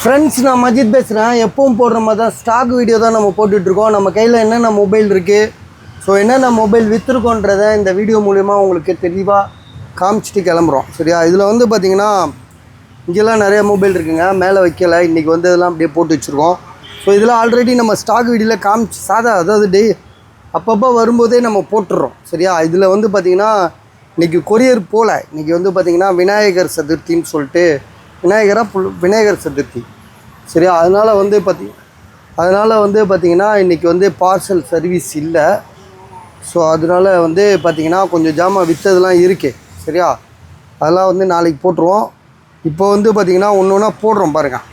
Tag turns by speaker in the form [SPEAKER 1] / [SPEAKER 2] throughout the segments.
[SPEAKER 1] Friends, நான் மஜித் பேசுகிறேன். எப்பவும் போடுற மாதிரி தான் ஸ்டாக் வீடியோ தான் நம்ம போட்டுட்ருக்கோம். நம்ம கையில் என்னென்ன மொபைல் இருக்குது, ஸோ என்னென்ன மொபைல் விற்றுருக்கோன்றதை இந்த வீடியோ மூலிமா உங்களுக்கு தெளிவாக காமிச்சிட்டு கிளம்புறோம். சரியா? இதில் வந்து பார்த்திங்கன்னா இங்கெல்லாம் நிறைய மொபைல் இருக்குங்க, மேலே வைக்கலை. இன்றைக்கி வந்து இதெல்லாம் அப்படியே போட்டு வச்சுருக்கோம். ஸோ இதில் ஆல்ரெடி நம்ம ஸ்டாக் வீடியோவில் காமிச்சு அதாவது அப்பப்போ வரும்போதே நம்ம போட்டுடுறோம். சரியா? இதில் வந்து பார்த்திங்கன்னா இன்றைக்கி கொரியர் போல் இன்றைக்கி வந்து பார்த்திங்கன்னா விநாயகர் சதுர்த்தின்னு சொல்லிட்டு விநாயகர் சதுர்த்தி. சரியா? அதனால் வந்து பார்த்திங்கன்னா இன்றைக்கி வந்து பார்சல் சர்வீஸ் இல்லை. ஸோ அதனால் வந்து பார்த்திங்கன்னா கொஞ்சம் ஜாமான் விற்றதுலாம் இருக்குது. சரியா? அதெல்லாம் வந்து நாளைக்கு போட்டுருவோம். இப்போ வந்து பார்த்திங்கன்னா ஒன்று ஒன்றா போடுறோம் பாருங்கள்.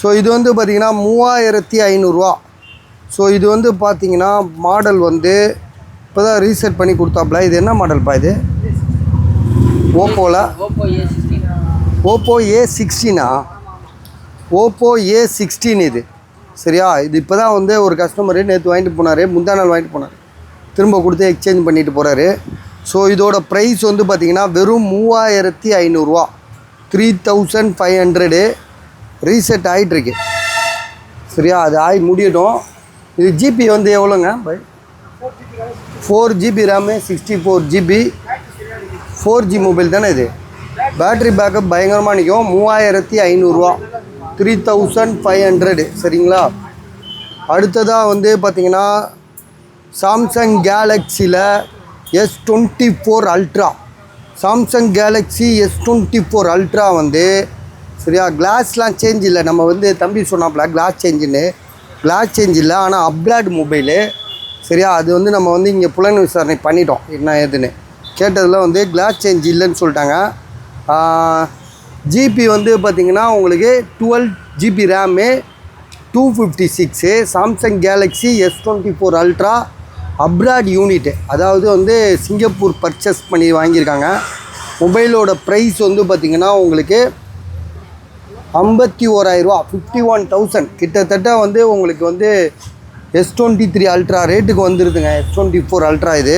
[SPEAKER 1] ஸோ இது வந்து பார்த்திங்கன்னா 3500 ஸோ இது வந்து பார்த்திங்கன்னா மாடல் வந்து இப்போ தான் ரீசெட் பண்ணி கொடுத்தாப்புல. இது என்ன மாடல்ப்பா? இது ஓப்போவில் ஓப்போ A16 ஓப்போ A16 இது. சரியா? இது இப்போ தான் வந்து ஒரு கஸ்டமரு நேற்று வாங்கிட்டு போனார், முந்தா நாள் வாங்கிட்டு போனார், திரும்ப கொடுத்து எக்ஸ்சேஞ்ச் பண்ணிட்டு போகிறாரு. ஸோ இதோட ப்ரைஸ் வந்து பார்த்திங்கன்னா வெறும் 3500 3500 ரீசெட் ஆகிட்டுருக்கு. சரியா? அது ஆகி முடியட்டும். இது ஜிபி வந்து எவ்வளோங்க? 4GB RAM, 64GB 4G mobile தானே இது. பேட்ரி பேக்கப் பயங்கரமாக நிற்கும். 3500 3500. சரிங்களா? அடுத்ததாக வந்து பார்த்திங்கன்னா சாம்சங் கேலக்ஸியில் S24 ultra. Samsung Galaxy S24 ultra வந்து சரியா கிளாஸ்லாம் சேஞ்ச் இல்லை. நம்ம வந்து தம்பி சொன்னாப்புல கிளாஸ் சேஞ்ச் இல்லை, ஆனால் அப்லாட் மொபைலு. சரியா? அது வந்து நம்ம வந்து இங்கே புலன் விசாரணை பண்ணிட்டோம், என்ன ஏதுன்னு கேட்டதில் வந்து கிளாஸ் சேஞ்ச் இல்லைன்னு சொல்லிட்டாங்க. ஜிபி வந்து பார்த்திங்கன்னா உங்களுக்கு 12GB RAM, 256. Samsung Galaxy S24 ultra abroad unit, அதாவது வந்து சிங்கப்பூர் பர்ச்சேஸ் பண்ணி வாங்கியிருக்காங்க. மொபைலோட ப்ரைஸ் வந்து பார்த்திங்கன்னா உங்களுக்கு 51,000 51,000 கிட்டத்தட்ட வந்து உங்களுக்கு வந்து S23 அல்ட்ரா ரேட்டுக்கு வந்துடுதுங்க. S24 அல்ட்ரா இது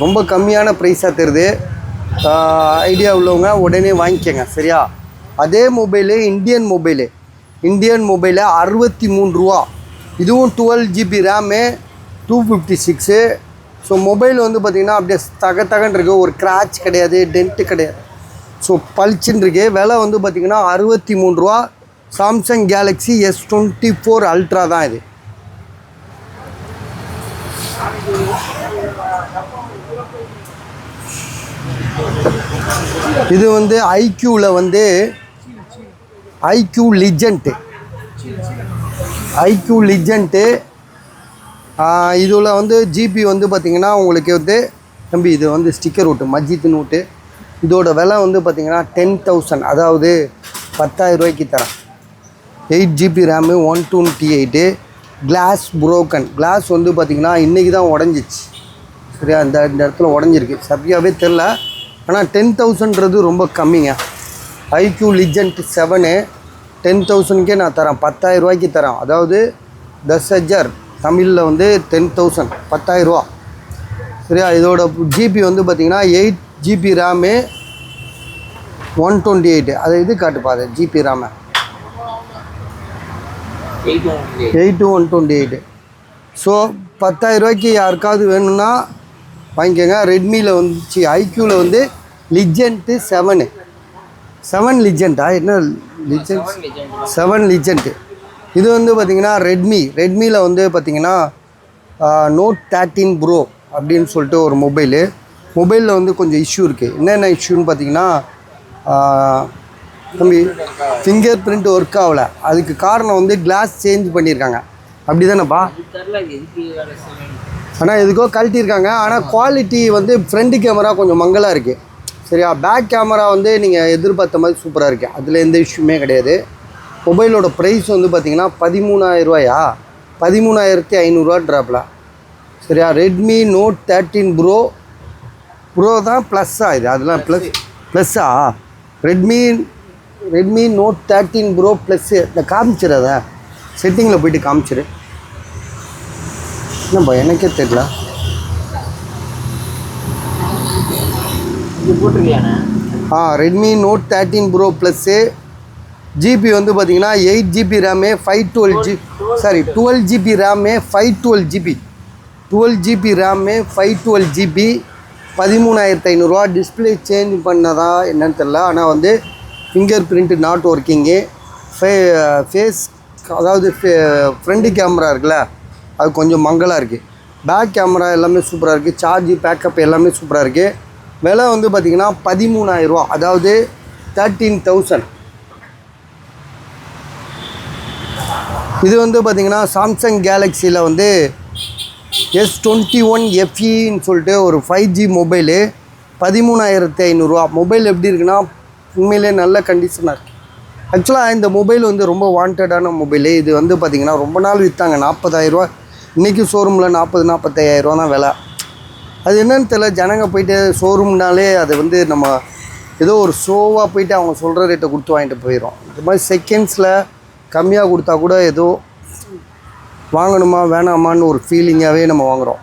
[SPEAKER 1] ரொம்ப கம்மியான ப்ரைஸாக தருது. ஐடியா உள்ளவங்க உடனே வாங்கிக்கோங்க. சரியா? அதே மொபைலு இந்தியன் மொபைலு 63 இதுவும் 12GB ரேமு, 256. ஸோ மொபைல் வந்து பார்த்திங்கன்னா அப்படியே தகன்னு இருக்குது, ஒரு கிராச் கிடையாது, டென்ட்டு கிடையாது. ஸோ பளிச்சுன்னு இருக்கு. விலை வந்து பார்த்திங்கன்னா 63. சாம்சங் கேலக்ஸி S24 அல்ட்ரா தான் இது. இது வந்து ஐக்யூவில் வந்து ஐக்யூ லிஜெண்ட்டு இதில் வந்து ஜிபி வந்து பார்த்திங்கன்னா உங்களுக்கு வந்து தம்பி இது வந்து ஸ்டிக்கர் ஓட்டு மஜித் நோட்டு. இதோட விலை வந்து பார்த்திங்கன்னா 10,000, அதாவது 10,000 தரேன். 8GB RAM, 128. Class broken. Class வந்து பார்த்திங்கன்னா இன்றைக்கி தான் உடஞ்சிச்சு. சரியா? இந்த இடத்துல உடஞ்சிருக்கு, சரியாகவே தெரில. ஆனால் 10,000ன்றது ரொம்ப கம்மிங்க. ஐக்யூ லிஜெண்ட் 7 10,000க்கே நான் தரேன், 10,000 தரேன். அதாவது 10,000 தமிழில் வந்து 10,000 10,000. சரியா? இதோட ஜிபி வந்து பார்த்திங்கன்னா 8GB ரேமு, 128. அதை இது காட்டுப்பா, அது ஜிபி ரேமு 128. ஸோ 10,000 யாருக்காவது வேணும்னா வாங்கிக்கோங்க. ரெட்மியில் வந்துச்சு, ஐக்யூவில் வந்து லிஜெண்ட்டு 7 லிஜெண்டா என்ன லிஜெண்ட் 7 லிஜெண்ட்டு. இது வந்து பார்த்திங்கன்னா ரெட்மியில் வந்து பார்த்திங்கன்னா Note 13 Pro அப்படின்னு சொல்லிட்டு ஒரு மொபைலில் வந்து கொஞ்சம் இஷ்யூ இருக்குது. என்னென்ன இஷ்யூன்னு பார்த்திங்கன்னா ஃபிங்கர் பிரிண்ட் ஒர்க் ஆகலை. அதுக்கு காரணம் வந்து கிளாஸ் சேஞ்ச் பண்ணியிருக்காங்க. அப்படி தானேப்பா? ஆனால் எதுக்கோ கழட்டியிருக்காங்க. ஆனால் குவாலிட்டி வந்து ஃப்ரண்ட் கேமரா கொஞ்சம் மங்கலாக இருக்குது. சரியா? பேக் கேமரா வந்து நீங்கள் எதிர்பார்த்த மாதிரி சூப்பராக இருக்குது, அதில் எந்த இஷ்யூமே கிடையாது. மொபைலோட ப்ரைஸ் வந்து பார்த்திங்கன்னா 13,000 13,500 ட்ராப்பில். சரியா? ரெட்மி Note 13 ப்ரோ தான் ப்ளஸ்ஸா இது? அதெல்லாம் ப்ளஸ்ஸா? Redmi Note 13 Pro plus. இந்த காமிச்சிரு, அதை செட்டிங்கில் போய்ட்டு காமிச்சிரு. என்னப்பா எனக்கே தெரியல. Redmi Note 13 Pro plus GB வந்து பார்த்தீங்கன்னா 8 GB RAM 12 GB RAM 512 GB 12 GB RAM 512 GB 13,500 display change பண்ணதா என்னன்னு தெரில. ஆனால் வந்து fingerprint not working. Face அதாவது ஃப்ரண்ட் கேமரா இருக்குல்ல அது கொஞ்சம் மங்கலாக இருக்குது. பேக் கேமரா எல்லாமே சூப்பராக இருக்குது. சார்ஜ் பேக்கப் எல்லாமே சூப்பராக இருக்குது. விலை வந்து பார்த்திங்கன்னா 13,000, அதாவது 13,000. இது வந்து பார்த்திங்கன்னா சாம்சங் கேலக்ஸியில் வந்து S21 FEன்னு சொல்லிட்டு ஒரு 5G மொபைலு 13,500. மொபைல் எப்படி இருக்குன்னா உண்மையிலே நல்ல கண்டிஷனாக இருக்குது. ஆக்சுவலாக இந்த மொபைல் வந்து ரொம்ப வாண்டடான மொபைலு. இது வந்து பார்த்திங்கன்னா ரொம்ப நாள் விற்றாங்க 40,000. இன்றைக்கி ஷோரூமில் 45,000 தான் விலை. அது என்னன்னு தெரியல, ஜனங்க போய்ட்டு ஷோரூம்னாலே அது வந்து நம்ம ஏதோ ஒரு ஷோவாக போய்ட்டு அவங்க சொல்கிற ரேட்டை கொடுத்து வாங்கிட்டு போயிடும். இந்த மாதிரி செகண்ட்ஸில் கம்மியாக கொடுத்தா கூட ஏதோ வாங்கணுமா வேணாமான்னு ஒரு ஃபீலிங்காகவே நம்ம வாங்குகிறோம்.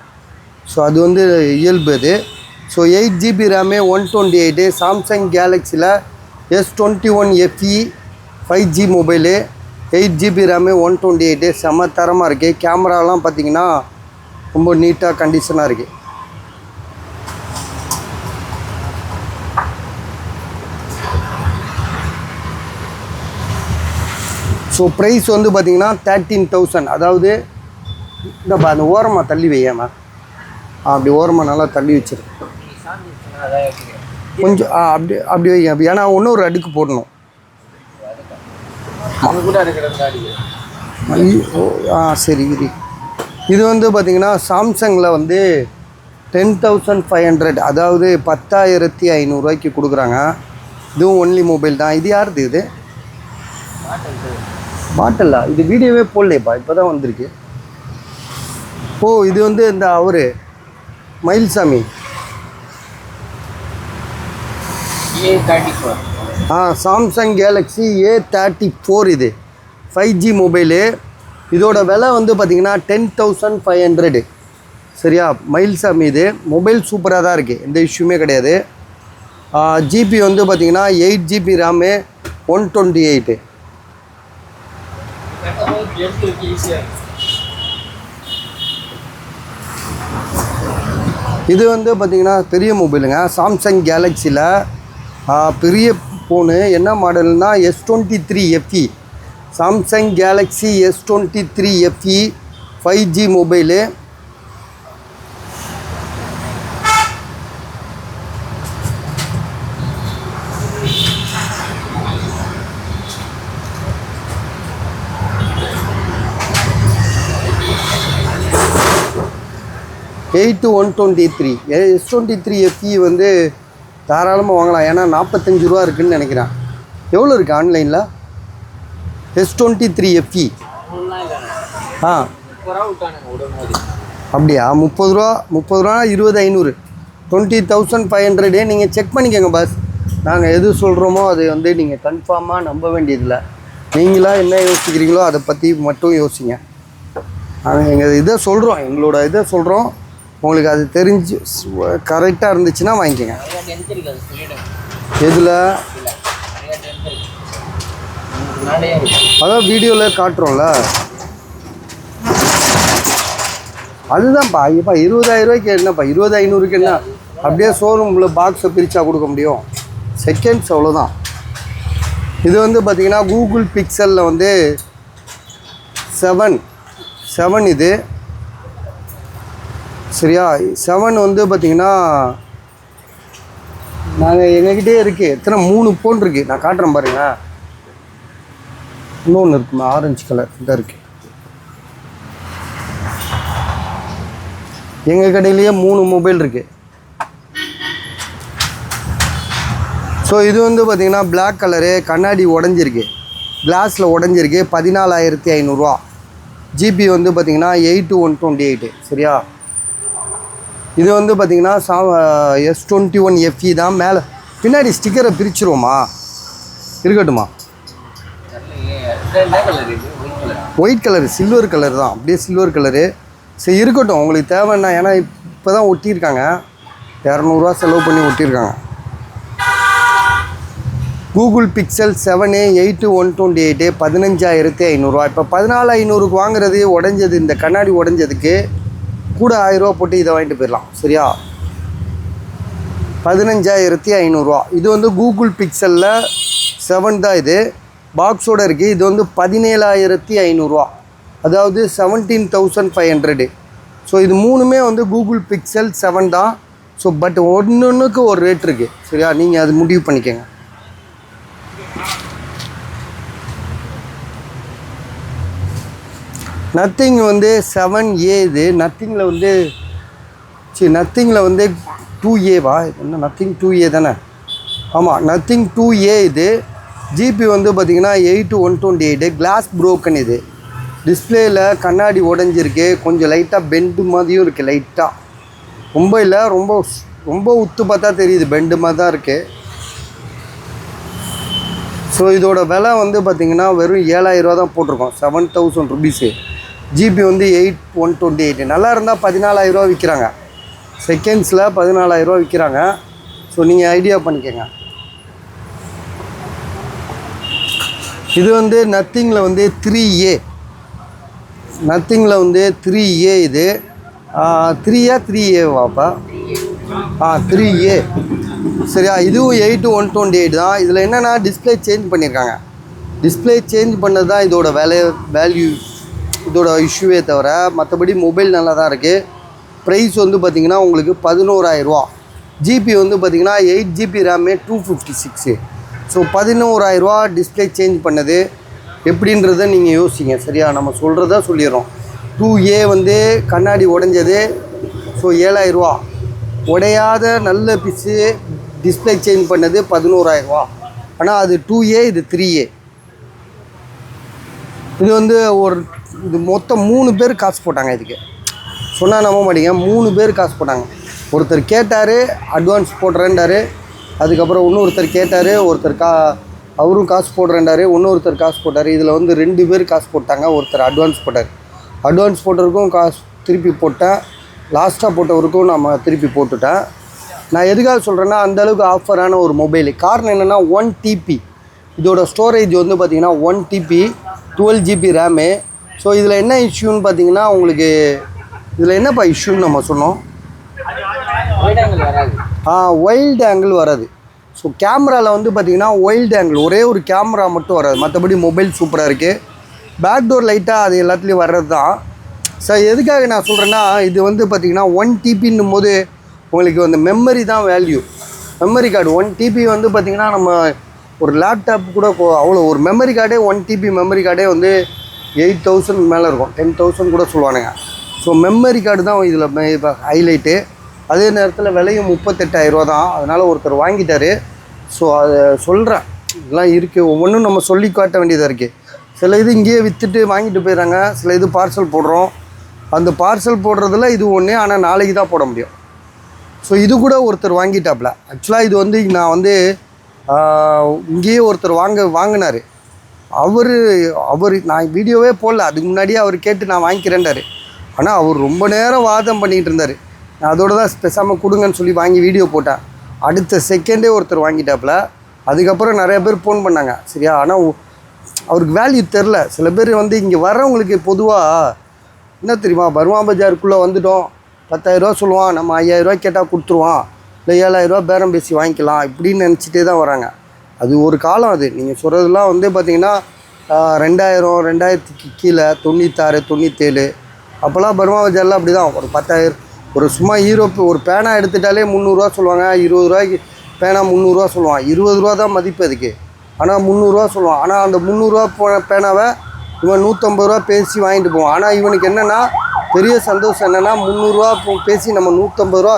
[SPEAKER 1] ஸோ அது வந்து இயல்பு அது. ஸோ 8 GB ரேமு 128 சாம்சங் கேலக்ஸியில் S21 FE 5G mobile 8 GB RAM 128 செம்ம தரமாக இருக்குது. கேமராலாம் பார்த்திங்கன்னா ரொம்ப நீட்டாக கண்டிஷனாக இருக்குது. ஸோ ப்ரைஸ் வந்து பார்த்திங்கன்னா 13,000. அதாவது இந்தப்பா அந்த ஓரமாக தள்ளி வையாமா, அப்படி ஓரமாக நல்லா தள்ளி வச்சிரு கொஞ்சம். அப்படி வைங்க. அப்படி ஏன்னா இன்னொரு அடுக்கு போடணும். சரி. இது வந்து பார்த்திங்கன்னா சாம்சங்கில் வந்து 10,500, அதாவது 10,500 கொடுக்குறாங்க. இதுவும் ஒன்லி மொபைல் தான். இது யாருது? இது பாட்டலா? இது வீடியோவே போடலையப்பா, இப்போ தான் வந்திருக்கு. ஓ, இது வந்து இந்த அவர் மயில்சாமி சாம்சங் கேலக்ஸி A34. இது 5G மொபைலு. இதோட விலை வந்து பார்த்திங்கன்னா 10,500. சரியா? மயில்சாமி. இது மொபைல் சூப்பராக தான் இருக்குது, எந்த இஷ்யூமே கிடையாது. ஜிபி வந்து பார்த்திங்கன்னா 8 GB ரேமு 128. இது வந்து பார்த்திங்கன்னா பெரிய மொபைலுங்க. சாம்சங் கேலக்ஸியில் பெரிய ஃபோனு. என்ன மாடல்னா S23 FE. Samsung Galaxy S23 FE 5G mobile. S23 FE வந்து தாராளமாக வாங்கலாம். ஏன்னா 45 ரூபா இருக்குதுன்னு நினைக்கிறேன். எவ்வளோ இருக்குது ஆன்லைனில் S23 FE? அப்படியா? 30 ரூபா 20,500 20,500. நீங்கள் செக் பண்ணிக்கோங்க பாஸ். நாங்கள் எது சொல்கிறோமோ அது வந்து நீங்கள் கன்ஃபார்மாக நம்ப வேண்டியதில்லை. நீங்களாக என்ன யோசிக்கிறீங்களோ அதை பற்றி மட்டும் யோசிங்க. நாங்கள் எங்கள் இதை சொல்கிறோம், எங்களோட இதை சொல்கிறோம். உங்களுக்கு அது தெரிஞ்சு கரெக்டாக இருந்துச்சுன்னா வாங்கிக்கோங்க. எதில்? அதான் வீடியோவில் காட்டுறோம்ல, அதுதான்ப்பா. ஐயப்பா 20,000 என்னப்பா 20,500 என்ன? அப்படியே ஷோரூமில் பாக்ஸை பிரித்தா கொடுக்க முடியும்? செகண்ட்ஸ் அவ்வளோதான். இது வந்து பார்த்திங்கன்னா கூகுள் பிக்சலில் வந்து 7 இது. சரியா? 7 வந்து பார்த்திங்கன்னா நாங்கள் எங்ககிட்டே இருக்குது. எத்தனை 3 ஃபோன் இருக்குது. நான் காட்டுறேன் பாருங்கள். இன்னொன்று இருக்குமா, ஆரஞ்சு கலர் இதாக இருக்குது. எங்கள் கடையிலேயே 3 மொபைல் இருக்குது. ஸோ இது வந்து பார்த்திங்கன்னா பிளாக் கலரு, கண்ணாடி உடஞ்சிருக்கு, கிளாஸில் உடஞ்சிருக்கு. 14,500. ஜிபி வந்து பார்த்திங்கன்னா 8/128. சரியா? இது வந்து பார்த்திங்கன்னா S21 FE தான். மேலே பின்னாடி ஸ்டிக்கரை பிரிச்சுருவோமா? இருக்கட்டுமா? ஒயிட் கலரு, சில்வர் கலர் தான். அப்படியே சில்வர் கலரு. சரி இருக்கட்டும், உங்களுக்கு தேவைன்னா. ஏன்னா இப்போ தான் ஒட்டியிருக்காங்க, 200 ரூபா செலவு பண்ணி ஒட்டியிருக்காங்க. கூகுள் பிக்சல் 7a 8 128 15,500 இப்போ 14,500க்கு வாங்குறது உடஞ்சது, இந்த கண்ணாடி உடஞ்சதுக்கு கூட 1000 ரூபா போட்டு இதை வாங்கிட்டு போயிடலாம். சரியா, 15,500 இது வந்து கூகுள் பிக்சலில் 7 தான். இது பாக்ஸோடு இருக்குது. இது வந்து 17,500, அதாவது 17,500. ஸோ இது மூணுமே வந்து கூகுள் பிக்சல் 7 தான். ஸோ பட் ஒன்றுக்கு ஒரு ரேட் இருக்குது. சரியா, நீங்கள் அது முடிவு பண்ணிக்கோங்க. நத்திங் வந்து 7a இது. நத்திங்கில் வந்து நத்திங்கில் வந்து 2a என்ன நத்திங் 2a தானே? ஆமாம், நத்திங் 2a இது. ஜிபி வந்து பார்த்திங்கன்னா 8 128. Glass broken. இது டிஸ்பிளேயில் கண்ணாடி உடஞ்சிருக்கு. கொஞ்சம் லைட்டாக பெண்டு மாதிரியும் இருக்குது. லைட்டாக, ரொம்ப இல்லை, ரொம்ப உத்து பார்த்தா தெரியுது, பெண்டு மாதிரி தான் இருக்குது. ஸோ இதோட விலை வந்து பார்த்திங்கன்னா வெறும் 7,000 ரூபா தான் போட்டிருக்கோம். 7,000 ருபீஸு. ஜிபி வந்து 8 128. நல்லா இருந்தால் 14,000 ரூபா விற்கிறாங்க. செகண்ட்ஸில் 14,000 ரூபா விற்கிறாங்க. ஸோ நீங்கள் ஐடியா பண்ணிக்கோங்க. இது வந்து நத்திங்கில் வந்து 3a. நத்திங்கில் வந்து 3a இது. 3a வாப்பா? 3a. சரியா, இதுவும் 8 128 தான். இதில் என்னென்னா டிஸ்பிளே சேஞ்ச் பண்ணியிருக்காங்க. டிஸ்பிளே சேஞ்ச் பண்ணது தான் இதோட வேல்யூ, இதோட இஷ்யூவே தவிர மற்றபடி மொபைல் நல்லா தான் இருக்குது. ப்ரைஸ் வந்து பார்த்திங்கன்னா உங்களுக்கு 11,000 ரூபா. ஜிபி வந்து பார்த்திங்கன்னா 8 GB ரேமு 256. ஸோ 11,000 ரூபா டிஸ்பிளே சேஞ்ச் பண்ணது எப்படின்றத நீங்கள் யோசிங்க. சரியா, நம்ம சொல்கிறதா சொல்லிடுறோம். 2a வந்து கண்ணாடி உடஞ்சது. ஸோ 7,000 ரூபா. உடையாத நல்ல பீஸு டிஸ்பிளே சேஞ்ச் பண்ணது 11,000 ரூபா. ஆனால் அது 2a, இது 3a. இது வந்து இது மொத்தம் 3 பேர் காசு போட்டாங்க. இதுக்கு சொன்னால் நம்ப மாட்டீங்க, 3 பேர் காசு போட்டாங்க. ஒருத்தர் கேட்டார், அட்வான்ஸ் போடுறேன்டார். அதுக்கப்புறம் இன்னொருத்தர் கேட்டார், அவரும் காசு போடுறேன்டார். இன்னொருத்தர் காசு போட்டார். இதில் வந்து 2 பேர் காசு போட்டாங்க. ஒருத்தர் அட்வான்ஸ் போட்டார். அட்வான்ஸ் போட்டவருக்கும் காசு திருப்பி போட்டேன். லாஸ்ட்டாக போட்டவருக்கும் நம்ம திருப்பி போட்டுட்டேன். நான் எதுக்காக சொல்கிறேன்னா, அந்தளவுக்கு ஆஃபரான ஒரு மொபைல். காரணம் என்னென்னா 1 TB இதோட ஸ்டோரேஜ் வந்து பார்த்திங்கன்னா 1 TB 12 GB ரேமு. ஸோ இதில் என்ன இஷ்யூன்னு பார்த்தீங்கன்னா, உங்களுக்கு இதில் என்னப்பா இஷ்யூன்னு நம்ம சொன்னோம்? வைல்டு ஆங்கிள் வராது. ஸோ கேமராவில் வந்து பார்த்திங்கன்னா வைல்டு ஆங்கிள் ஒரே ஒரு கேமரா மட்டும் வராது. மற்றபடி மொபைல் சூப்பராக இருக்குது. பேக்டோர் லைட்டாக அது எல்லாத்துலேயும் வர்றது தான். ஸோ எதுக்காக நான் சொல்கிறேன்னா, இது வந்து பார்த்திங்கன்னா 1 TBன்னும் போது உங்களுக்கு வந்து மெமரி தான் வேல்யூ. மெமரி கார்டு 1 TB வந்து பார்த்திங்கன்னா நம்ம ஒரு லேப்டாப் கூட அவ்வளோ ஒரு மெமரி கார்டே 1 TB மெமரி கார்டே வந்து 8,000 மேலே இருக்கும். 10,000 கூட சொல்லுவானுங்க. ஸோ மெமரி கார்டு தான் இதில் இப்போ ஹைலைட்டு. அதே நேரத்தில் விலையும் 38,000 ரூபா தான். அதனால் ஒருத்தர் வாங்கிட்டார். ஸோ அதை சொல்கிறேன், இதெல்லாம் இருக்குது. ஒவ்வொன்றும் நம்ம சொல்லி காட்ட வேண்டியதாக இருக்குது. சில இது இங்கேயே விற்றுட்டு வாங்கிட்டு போயிடறாங்க. சில இது பார்சல் போடுறோம். அந்த பார்சல் போடுறதுல இது ஒன்று, ஆனால் நாளைக்கு தான் போட முடியும். ஸோ இது கூட ஒருத்தர் வாங்கிட்டாப்ல. ஆக்சுவலாக இது வந்து நான் வந்து இங்கேயே ஒருத்தர் வாங்கினார். அவர் நான் வீடியோவே போடல. அதுக்கு முன்னாடியே அவர் கேட்டு நான் வாங்கிக்கிறேன்டார். ஆனால் அவர் ரொம்ப நேரம் வாதம் பண்ணிக்கிட்டு இருந்தார். நான் அதோடு தான் பேசாமல் கொடுங்கன்னு சொல்லி வாங்கி வீடியோ போட்டேன். அடுத்த செகண்டே ஒருத்தர் வாங்கிட்டாப்புல. அதுக்கப்புறம் நிறைய பேர் ஃபோன் பண்ணாங்க. சரியா, ஆனால் அவருக்கு வேல்யூ தெரில. சில பேர் வந்து இங்கே வர்றவங்களுக்கு பொதுவாக என்ன தெரியுமா, பர்மா பஜாருக்குள்ளே வந்துட்டோம், 10,000 ரூபா சொல்லுவான், நம்ம 5,000 ரூபா கேட்டால் கொடுத்துருவான், இல்லை 7,000 ரூபா பேரம் பேசி வாங்கிக்கலாம் இப்படின்னு நினச்சிட்டே தான் வராங்க. அது ஒரு காலம். அது நீங்கள் சொல்கிறதுலாம் வந்து பார்த்திங்கன்னா 2,000 2,000க்கு கீழே 96 97 அப்போல்லாம் பர்மா பஜாரில் அப்படி தான். ஒரு 10,000 ஒரு சும்மா ஒரு பேனா எடுத்துட்டாலே 300 ரூபா சொல்லுவாங்க. 20 ரூபாய்க்கு பேனா 300 ரூபா சொல்லுவான். 20 ரூபா தான் மதிப்பு அதுக்கு. ஆனால் 300 ரூபா சொல்லுவான். ஆனால் அந்த 300 ரூபா பேனாவை இவன் 150 ரூபா பேசி வாங்கிட்டு போவான். ஆனால் இவனுக்கு என்னென்னா பெரிய சந்தோஷம் என்னென்னா 300 ரூபா பேசி நம்ம 150 ரூபா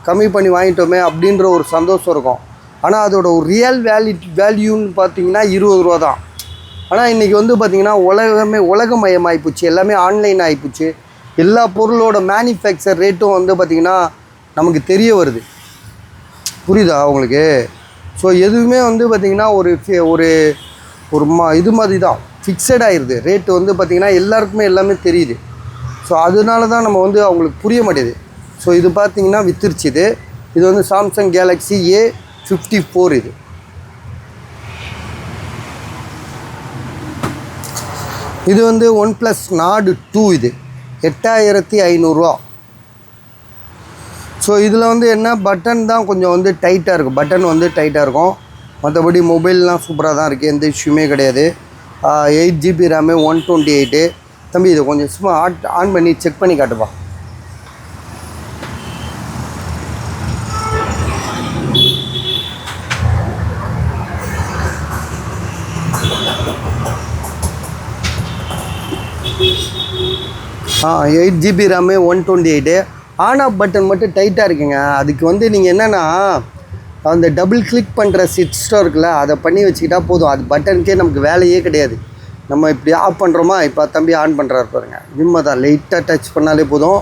[SPEAKER 1] கம்மி பண்ணி வாங்கிட்டோமே அப்படின்ற ஒரு சந்தோஷம் இருக்கும். ஆனால் அதோட ஒரு ரியல் வேல்யூன்னு பார்த்தீங்கன்னா 20 ரூபா தான். ஆனால் இன்றைக்கி வந்து பார்த்திங்கன்னா உலகமயமாகிப்போச்சு. எல்லாமே ஆன்லைன் ஆகிப்போச்சு. எல்லா பொருளோட மேனுஃபேக்சர் ரேட்டும் வந்து பார்த்திங்கன்னா நமக்கு தெரிய வருது. புரியுதா உங்களுக்கு? ஸோ எதுவுமே வந்து பார்த்திங்கன்னா இது மாதிரி தான் ஃபிக்ஸட் ஆகிடுது. ரேட்டு வந்து பார்த்திங்கன்னா எல்லாருக்குமே எல்லாமே தெரியுது. ஸோ அதனால தான் நம்ம வந்து அவங்களுக்கு புரிய மாட்டேது. ஸோ இது பார்த்திங்கன்னா வித்துருச்சு. இது வந்து சாம்சங் கேலக்ஸி A54. இது இது வந்து OnePlus Nord 2 இது 8500 ஸோ இதில் வந்து என்ன பட்டன் தான் கொஞ்சம் வந்து டைட்டாக இருக்கும், பட்டன் வந்து டைட்டாக இருக்கும். மற்றபடி மொபைல்லாம் சூப்பராக தான் இருக்குது, எந்த இஷ்யூமே கிடையாது. 8GB RAM 128. தம்பி இதை கொஞ்சம் சும்மா ஆன் பண்ணி செக் பண்ணி காட்டுப்பா. ஆ 8GB RAM 128. On off button மட்டும் டைட்டாக இருக்குங்க. அதுக்கு வந்து நீங்கள் என்னென்னா அந்த டபுள் கிளிக் பண்ணுற சிஸ்டம் இருக்குல்ல, அதை பண்ணி வச்சுக்கிட்டா போதும். அது பட்டனுக்கே நமக்கு வேலையே கிடையாது. நம்ம இப்படி ஆஃப் பண்ணுறோமா, இப்போ தம்பி ஆன் பண்ணுறாரு பாருங்க, விம்மை தான் லைட்டாக டச் பண்ணாலே போதும்,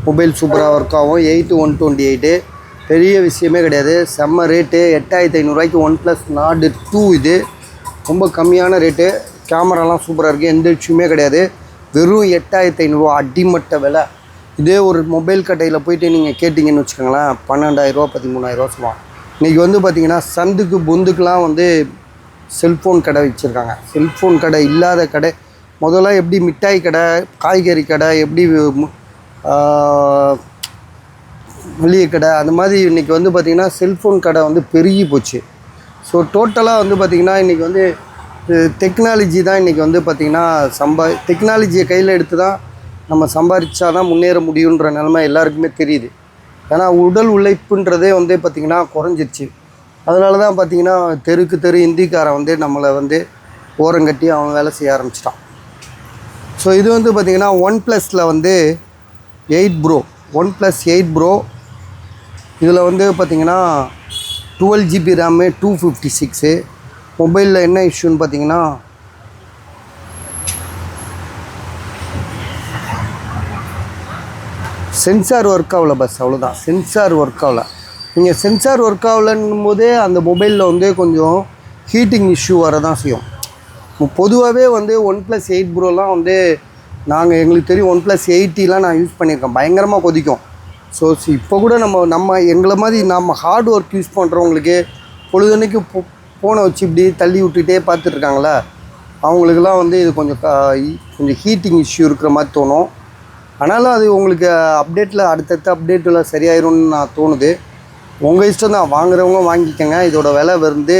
[SPEAKER 1] மொபைல் சூப்பராக ஒர்க் ஆகும். 8/128 பெரிய விஷயமே கிடையாது. செம்ம ரேட்டு 8500 OnePlus Nord 2 இது ரொம்ப கம்மியான ரேட்டு. கேமராலாம் சூப்பராக இருக்குது, எந்த இஷ்யூமே கிடையாது. வெறும் 8500 அடிமட்ட விலை. இதே ஒரு மொபைல் கடையில் போயிட்டு நீங்கள் கேட்டிங்கன்னு வச்சுக்கோங்களேன், 12000 13,000 சொல்லுவாங்க. இன்றைக்கி வந்து பார்த்திங்கன்னா சந்துக்கு பொந்துக்கெலாம் வந்து செல்ஃபோன் கடை வச்சுருக்காங்க. செல்ஃபோன் கடை இல்லாத கடை முதல்ல எப்படி மிட்டாய் கடை, காய்கறி கடை, எப்படி மளிகை கடை, அந்த மாதிரி இன்றைக்கி வந்து பார்த்திங்கன்னா செல்ஃபோன் கடை வந்து பெருகி போச்சு. ஸோ டோட்டலாக வந்து பார்த்திங்கன்னா இன்றைக்கி வந்து டெக்னாலஜி தான் இன்றைக்கி வந்து பார்த்திங்கன்னா டெக்னாலஜியை கையில் எடுத்து தான் நம்ம சம்பாதிச்சா தான் முன்னேற முடியுன்ற நிலைமை எல்லாருக்குமே தெரியுது. ஏன்னா உடல் உழைப்புன்றதே வந்து பார்த்திங்கன்னா குறைஞ்சிருச்சு. அதனால தான் பார்த்திங்கன்னா தெருக்கு தெரு இந்திக்காரன் வந்து நம்மளை வந்து ஓரங்கட்டி அவன் வேலை செய்ய ஆரம்பிச்சிட்டான். ஸோ இது வந்து பார்த்திங்கன்னா OnePlusல வந்து 8 Pro, OnePlus 8 Pro. இதில் வந்து பார்த்திங்கன்னா 12GB ரேமு 256. மொபைலில் என்ன இஷ்யூன்னு பார்த்திங்கன்னா சென்சார் ஒர்க் ஆகல, பஸ் அவ்வளோதான். சென்சார் ஒர்க் ஆகல. நீங்கள் சென்சார் ஒர்க் ஆகலன்னும் போதே அந்த மொபைலில் வந்து கொஞ்சம் ஹீட்டிங் இஷ்யூ வர தான் செய்யும். பொதுவாகவே வந்து OnePlus 8 Proலாம் வந்து எங்களுக்கு தெரியும், OnePlus 80லாம் நான் யூஸ் பண்ணியிருக்கேன், பயங்கரமாக கொதிக்கும். ஸோ இப்போ கூட நம்ம எங்களை மாதிரி நம்ம ஹார்ட் ஒர்க் யூஸ் பண்ணுறவங்களுக்கு பொழுதுனைக்கு ஃபோனை வச்சு இப்படி தள்ளி விட்டுட்டே பார்த்துட்ருக்காங்களே, அவங்களுக்கெல்லாம் வந்து இது கொஞ்சம் ஹீட்டிங் இஷ்யூ இருக்கிற மாதிரி தோணும். ஆனாலும் அது உங்களுக்கு அடுத்தடுத்த அப்டேட்டில் சரியாயிரும்னு நான் தோணுது. உங்கள் இஷ்டம் தான், வாங்குறவங்க வாங்கிக்கோங்க. இதோட விலை வந்து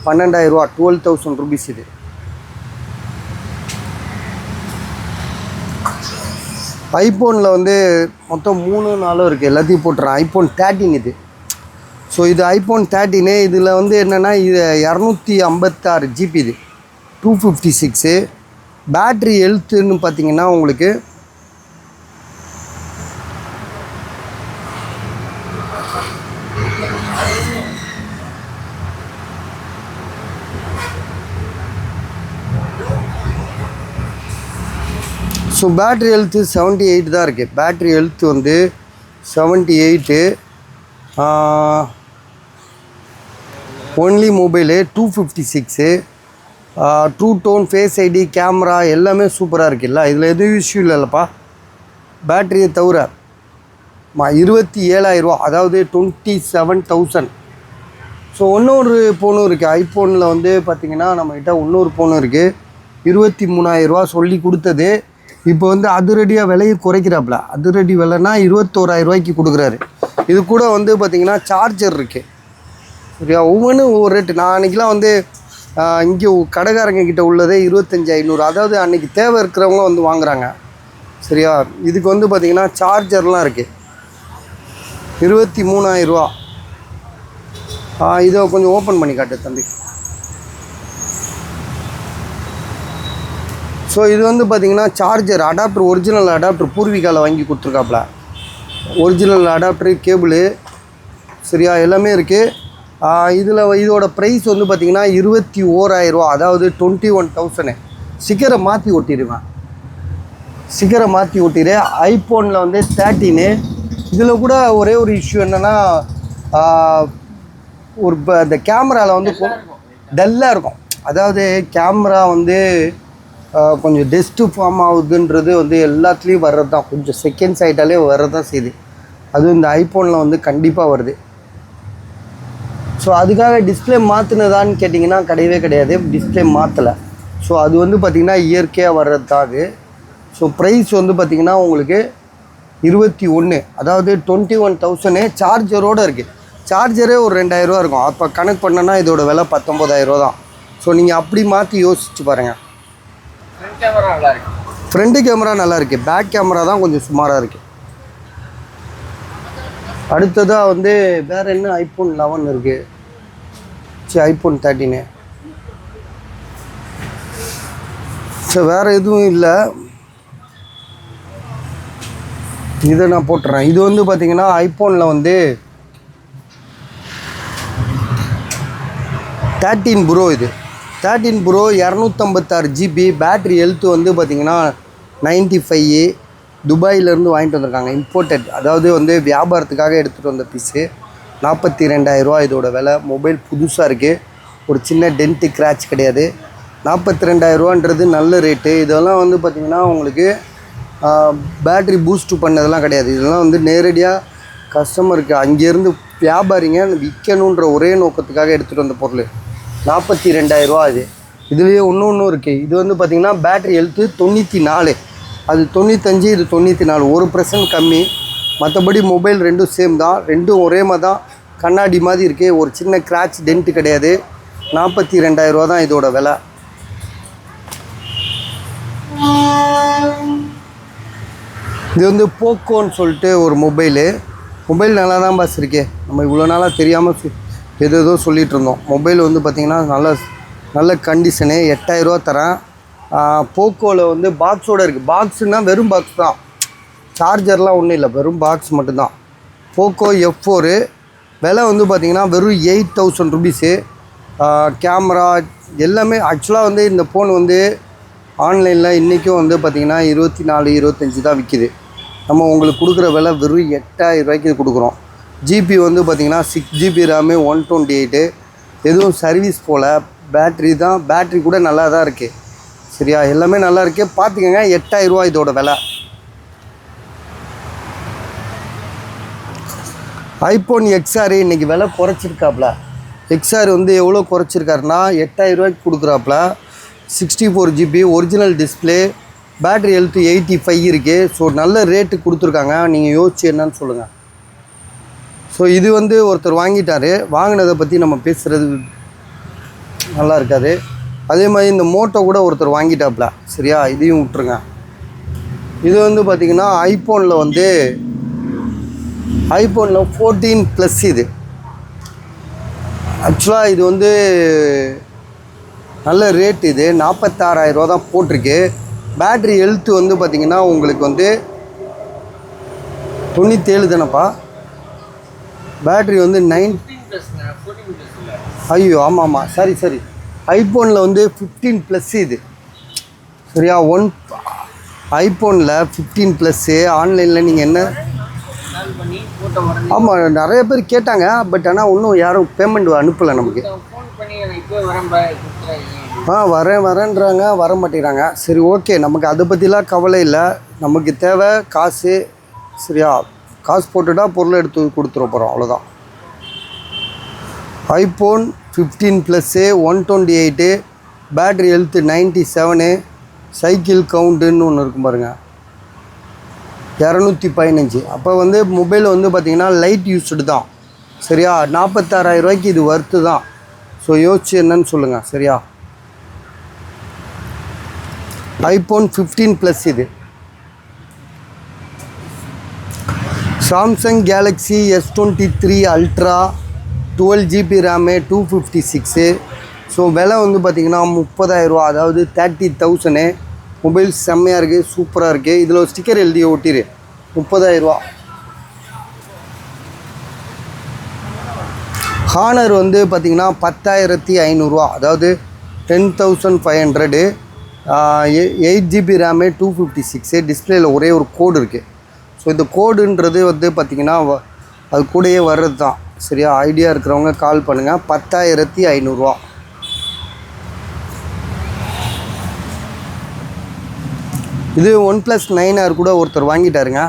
[SPEAKER 1] 12,000 12,000 rupees இது. ஐஃபோனில் வந்து மொத்தம் 3-4 இருக்குது, எல்லாத்தையும் போட்டுறேன். ஐஃபோன் 13 இது. ஸோ இது ஐஃபோன் 13. இதில் வந்து என்னென்னா இது 256GB இது 256. பேட்ரி ஹெல்த்துன்னு பார்த்தீங்கன்னா உங்களுக்கு பேட்ரி ஹெல்த்து 78 தான் இருக்குது. பேட்ரி ஹெல்த் வந்து 78. Only mobile 256. True tone, face ID, camera எல்லாமே சூப்பராக இருக்குல்ல. இதில் எதுவும் இஷ்யூ இல்லைல்லப்பா. பேட்டரியை தவிர 27,000, அதாவது 27,000. ஸோ இன்னொரு ஃபோனும் இருக்குது. ஐஃபோனில் வந்து பார்த்திங்கன்னா நம்மக்கிட்ட இன்னொரு ஃபோனும் இருக்குது. 23,000 சொல்லி கொடுத்தது. இப்போ வந்து அதிரடியாக விலையை குறைக்கிறாப்புல. அதிரடி விலைனா 21,000 கொடுக்குறாரு. இது கூட வந்து பார்த்திங்கன்னா சார்ஜர் இருக்குது. சரியா, ஒவ்வொன்றும் ஒவ்வொரு ரேட்டு. நான் அன்றைக்கெலாம் வந்து இங்கே கடைக்காரங்க கிட்டே உள்ளதே 25,500. அதாவது அன்றைக்கி தேவை இருக்கிறவங்க வந்து வாங்குகிறாங்க. சரியா, இதுக்கு வந்து பார்த்திங்கன்னா சார்ஜர்லாம் இருக்குது 23,000. இதை கொஞ்சம் ஓப்பன் பண்ணி காட்டு தம்பி. ஸோ இது வந்து பார்த்திங்கன்னா சார்ஜர் அடாப்டர், ஒரிஜினல் அடாப்டர் பூர்விகாவில் வாங்கி கொடுத்துருக்காப்புல. ஒரிஜினல் அடாப்டரு, கேபிளு, சரியா, எல்லாமே இருக்குது. இதோட ப்ரைஸ் வந்து பார்த்திங்கன்னா 21,000, அதாவது 21,000. ஸ்டிக்கரை மாற்றி ஒட்டிடுவேன், ஸ்டிக்கரை மாற்றி ஒட்டிடு. ஐஃபோனில் வந்து 13. இதில் கூட ஒரே ஒரு இஷ்யூ என்னென்னா இந்த கேமராவில் வந்து டல்லாக இருக்கும். அதாவது கேமரா வந்து கொஞ்சம் டெஸ்ட்டு ஃபார்ம் ஆகுதுன்றது வந்து எல்லாத்துலேயும் வர்றது தான். கொஞ்சம் செகண்ட்ஸ் ஆகிட்டாலே வர்றது தான் செய்யுது. அதுவும் இந்த ஐஃபோனில் வந்து கண்டிப்பாக வருது. ஸோ அதுக்காக டிஸ்பிளே மாற்றினதான்னு கேட்டிங்கன்னா கிடையவே கிடையாது. டிஸ்பிளே மாற்றலை. ஸோ அது வந்து பார்த்திங்கன்னா இயற்கையாக வர்றது தான் அது. ஸோ ப்ரைஸ் வந்து பார்த்திங்கன்னா உங்களுக்கு 21, அதாவது 21,000 சார்ஜரோடு இருக்குது. சார்ஜரே ஒரு 2,000 ரூபா இருக்கும். அப்போ கணக்கு பண்ணனா இதோட விலை 19,000 ரூபா தான். ஸோ நீங்கள் அப்படி மாற்றி யோசிச்சு பாருங்கள். ஃப்ரண்ட் கேமரா நல்லா இருக்குது, பேக் கேமரா தான் கொஞ்சம் சுமாராக இருக்குது. அடுத்ததாக வந்து வேறு என்ன iPhone 11 இருக்குது, iPhone 13. ஸோ வேறு எதுவும் இல்லை, இதை நான் போட்டுறேன். இது வந்து பார்த்திங்கன்னா ஐஃபோனில் வந்து 13 ப்ரோ. இது 13 ப்ரோ 256 GB. பேட்ரி ஹெல்த் வந்து பார்த்திங்கன்னா 95. துபாயிலேருந்து வாங்கிட்டு வந்திருக்காங்க, இம்போர்ட்டட். அதாவது வந்து வியாபாரத்துக்காக எடுத்துகிட்டு வந்த பீஸு. 42,000 ரூபா இதோட விலை. மொபைல் புதுசாக இருக்குது, ஒரு சின்ன டென்ட்டு கிராச் கிடையாது. 42,000 ரூபான்றது நல்ல ரேட்டு. இதெல்லாம் வந்து பார்த்திங்கன்னா உங்களுக்கு பேட்ரி பூஸ்ட் பண்ணதெல்லாம் கிடையாது. இதெல்லாம் வந்து நேரடியாக கஸ்டமருக்கு அங்கேருந்து வியாபாரிங்க விற்கணுன்ற ஒரே நோக்கத்துக்காக எடுத்துகிட்டு வந்த பொருள். 42,000 ரூபா இது. இதுலேயே ஒன்று இருக்குது. இது வந்து பார்த்திங்கன்னா பேட்ரி ஹெல்த்து 94. அது 95, இது 94, 1% கம்மி. மற்றபடி மொபைல் ரெண்டும் சேம் தான், ரெண்டும் ஒரே மாதிரி தான். கண்ணாடி மாதிரி இருக்குது, ஒரு சின்ன கிராச் டென்ட்டு கிடையாது. 42,000 ரூபா தான் இதோட விலை. இது வந்து போக்கோன்னு சொல்லிட்டு ஒரு மொபைல் நல்லா தான் பாஸ் இருக்கே. நம்ம இவ்வளோ நாளாக தெரியாமல் ஏதோ சொல்லிகிட்டு இருந்தோம். மொபைல் வந்து பார்த்திங்கன்னா நல்ல கண்டிஷனு. 8,000 ரூபா தரேன். போக்கோவில் வந்து பாக்ஸோடு இருக்குது. பாக்ஸுனால் வெறும் பாக்ஸ் தான், சார்ஜர்லாம் ஒன்றும் இல்லை, வெறும் பாக்ஸ் மட்டும்தான். போக்கோ F4 விலை வந்து பார்த்திங்கன்னா வெறும் 8,000 ருபீஸு. கேமரா எல்லாமே. ஆக்சுவலாக வந்து இந்த ஃபோன் வந்து ஆன்லைனில் இன்றைக்கும் வந்து பார்த்திங்கன்னா 24, 25 தான் விற்கிது. நம்ம உங்களுக்கு கொடுக்குற விலை வெறும் 8,000 ரூபாய்க்கு கொடுக்குறோம். ஜிபி வந்து பார்த்திங்கன்னா 6 GB ரேமு, 128. எதுவும் சர்வீஸ் போல். பேட்ரி தான், பேட்ரி கூட நல்லா தான் இருக்குது. சரியா, எல்லாமே நல்லா இருக்குது. பார்த்துக்கங்க, 8,000 ரூபா இதோட விலை. ஐஃபோன் XR இன்றைக்கி விலை குறைச்சிருக்காப்புல. XR வந்து எவ்வளோ குறைச்சிருக்காருன்னா 8,000 ரூபாய்க்கு கொடுக்குறாப்புல. 64 GB original display, battery health 85 இருக்குது. ஸோ நல்ல ரேட்டு கொடுத்துருக்காங்க. நீங்கள் யோசிச்சு என்னன்னு சொல்லுங்கள். ஸோ இது வந்து ஒருத்தர் வாங்கிட்டார். வாங்கினதை பற்றி நம்ம பேசுகிறது நல்லா இருக்காது. அதே மாதிரி இந்த மோட்டோ கூட ஒருத்தர் வாங்கிட்டாப்புல. சரியா, இதையும் விட்டுருங்க. இது வந்து பார்த்திங்கன்னா ஐஃபோனில் வந்து ஐஃபோனில் 14+ இது. ஆக்சுவலாக இது வந்து நல்ல ரேட். இது 46,000 ரூபா தான் போட்டிருக்கு. பேட்ரி ஹெல்த்து வந்து பார்த்திங்கன்னா உங்களுக்கு வந்து 97 தானேப்பா. பேட்ரி வந்து 9. ஐயோ ஆமாம், சரி. ஐஃபோனில் வந்து 15+ இது. சரியா, ஐஃபோனில் 15+ ஆன்லைனில் நீங்கள் என்ன. ஆமாம், நிறைய பேர் கேட்டாங்க. பட் ஆனால் இன்னும் யாரும் பேமெண்ட் அனுப்பலை நமக்கு. வரேன்றாங்க, வர மாட்டேங்கிறாங்க. சரி, ஓகே, நமக்கு அதை பற்றிலாம் கவலை இல்லை. நமக்கு தேவை காசு. சரியா, காசு போட்டுட்டா பொருளை எடுத்து கொடுத்துட போகிறோம், அவ்வளோதான். ஐஃபோன் 15+, 128, பேட்ரி ஹெல்த்து 97, சைக்கிள் கவுண்ட்டுன்னு ஒன்று இருக்கும் பாருங்கள், 215. அப்போ வந்து மொபைல் வந்து பார்த்திங்கன்னா லைட் யூஸ்டு தான். சரியா, 46,000 ரூபாய்க்கு இது ஒர்த்து தான். ஸோ யோசிச்சு என்னன்னு சொல்லுங்கள். சரியா, ஐஃபோன் 15+ இது. Samsung Galaxy S23 ultra 12 GB RAM, 256. So விலை வந்து பார்த்திங்கன்னா 30,000 ரூபா, அதாவது 30,000. மொபைல் செம்மையாக இருக்குது, சூப்பராக இருக்குது. இதில் ஒரு ஸ்டிக்கர் எழுதி ஒட்டிரு. 30,000 ரூபா. ஹானர் வந்து பார்த்திங்கன்னா 10,500 ரூபா, அதாவது 10,500. 8 GB ரேமு, 256. டிஸ்பிளேயில் ஒரே ஒரு கோடு இருக்குது. ஸோ இந்த கோடுன்றது வந்து பார்த்திங்கன்னா அது கூடயே வர்றது தான். சரியா, ஐடியா இருக்கிறவங்க கால் பண்ணுங்கள். 10,500 ரூபா. இது OnePlus 9R கூட ஒருத்தர் வாங்கிட்டாருங்க.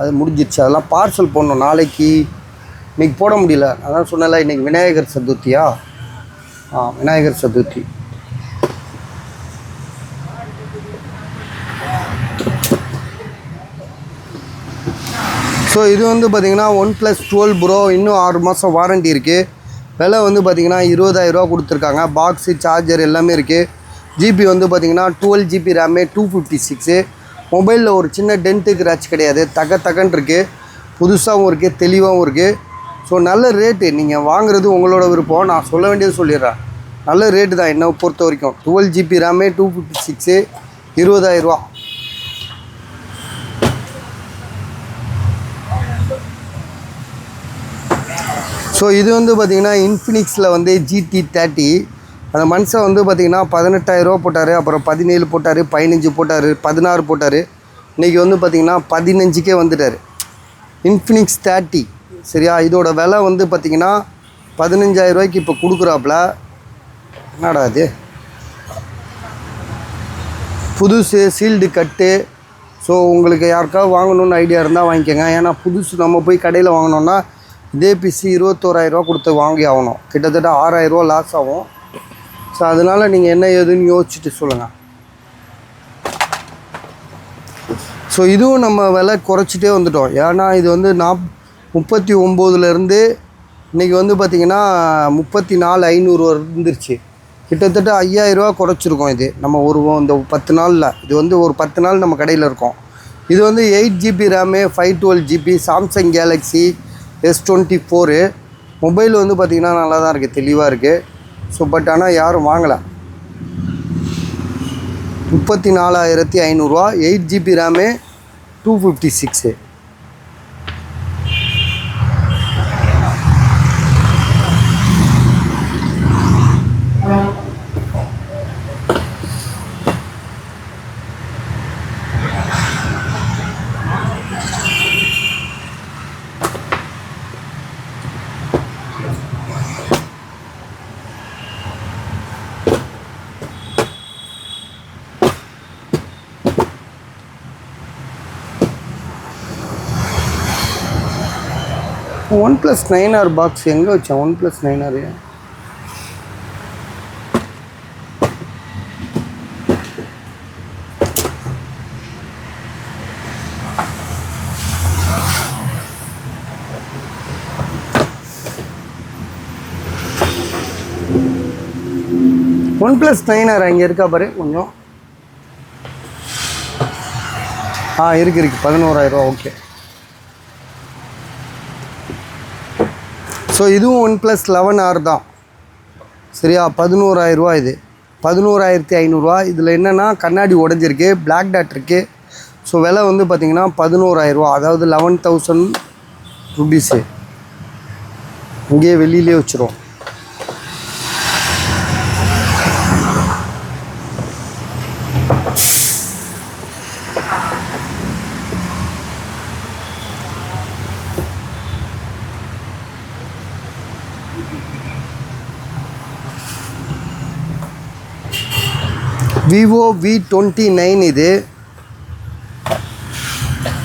[SPEAKER 1] அது முடிஞ்சிடுச்சு. அதெல்லாம் பார்சல் போடணும் நாளைக்கு. இன்றைக்கி போட முடியல. அதான் சொன்னல, இன்றைக்கி விநாயகர் சதுர்த்தியா. விநாயகர் சதுர்த்தி. ஸோ இது வந்து பார்த்திங்கன்னா OnePlus 12 Pro இன்னும் 6 மாதம் வாரண்ட்டி இருக்குது. விலை வந்து பார்த்திங்கன்னா 20,000 கொடுத்துருக்காங்க. பாக்ஸு சார்ஜர் எல்லாமே இருக்குது. ஜிபி வந்து பார்த்திங்கன்னா 12 GB RAM 256. மொபைலில் ஒரு சின்ன டென்ட்டு கிராச் கிடையாது. தகன்னு இருக்குது. புதுசாகவும் இருக்குது, தெளிவாகவும் இருக்குது. ஸோ நல்ல ரேட்டு. நீங்கள் வாங்குறது உங்களோட விருப்பம். நான் சொல்ல வேண்டியது சொல்லிடுறேன். நல்ல ரேட்டு தான் என்னை பொறுத்த வரைக்கும். 12 GB RAM 256 20,000. ஸோ இது வந்து பார்த்திங்கன்னா இன்ஃபினிக்ஸில் வந்து GT30. அந்த மனுஷன் வந்து பார்த்திங்கன்னா 18,000 போட்டார், அப்புறம் 17 போட்டார், 15 போட்டார், 16 போட்டார். இன்றைக்கி வந்து பார்த்திங்கன்னா 15க்கே வந்துட்டார். இன்ஃபினிக்ஸ் 30 சரியா. இதோட விலை வந்து பார்த்திங்கன்னா 15,000 இப்போ கொடுக்குறாப்புல. என்னடா அது புதுசு சீல்டு கட்டு. ஸோ உங்களுக்கு யாருக்காவது வாங்கணுன்னு ஐடியா இருந்தால் வாங்கிக்கோங்க. ஏன்னா புதுசு நம்ம போய் கடையில் வாங்கினோன்னா இதே பிசி 21,000 கொடுத்து வாங்கி ஆகணும். கிட்டத்தட்ட 6,000 லாஸ் ஆகும். ஸோ அதனால் நீங்கள் என்ன ஏதுன்னு யோசிச்சுட்டு சொல்லுங்கள். ஸோ இதுவும் நம்ம விலை குறைச்சிட்டே வந்துட்டோம். ஏன்னா இது வந்து 39லேருந்து இன்றைக்கி வந்து பார்த்திங்கன்னா 34,500 வந்துருச்சு. கிட்டத்தட்ட 5,000 குறைச்சிருக்கோம். இது நம்ம இந்த 10 நாளில் இது வந்து ஒரு 10 நாள் நம்ம கடையில் இருக்கோம். இது வந்து 8 GB RAM 512 GB Samsung Galaxy S24. Mobile வந்து பார்த்திங்கன்னா நல்லா தான் இருக்குது, தெளிவாக இருக்குது. ஸோ பட் ஆனால் யாரும் வாங்கலை. 34,500 8 GB RAM 256. OnePlus 9R box எங்கே வச்சேன்? OnePlus 9R OnePlus 9R அங்கே இருக்கா பாரு கொஞ்சம். இருக்கு 11,000. ஓகே. ஸோ இதுவும் OnePlus 11R தான் சரியா. 11,000 இது 11,500. இதில் என்னென்னா கண்ணாடி உடஞ்சிருக்கு, பிளாக் டாட் இருக்குது. ஸோ விலை வந்து பார்த்திங்கன்னா 11,000, அதாவது 11,000 ருபீஸு. இங்கேயே வெளியிலே வச்சுருவோம். Vivo V29 இது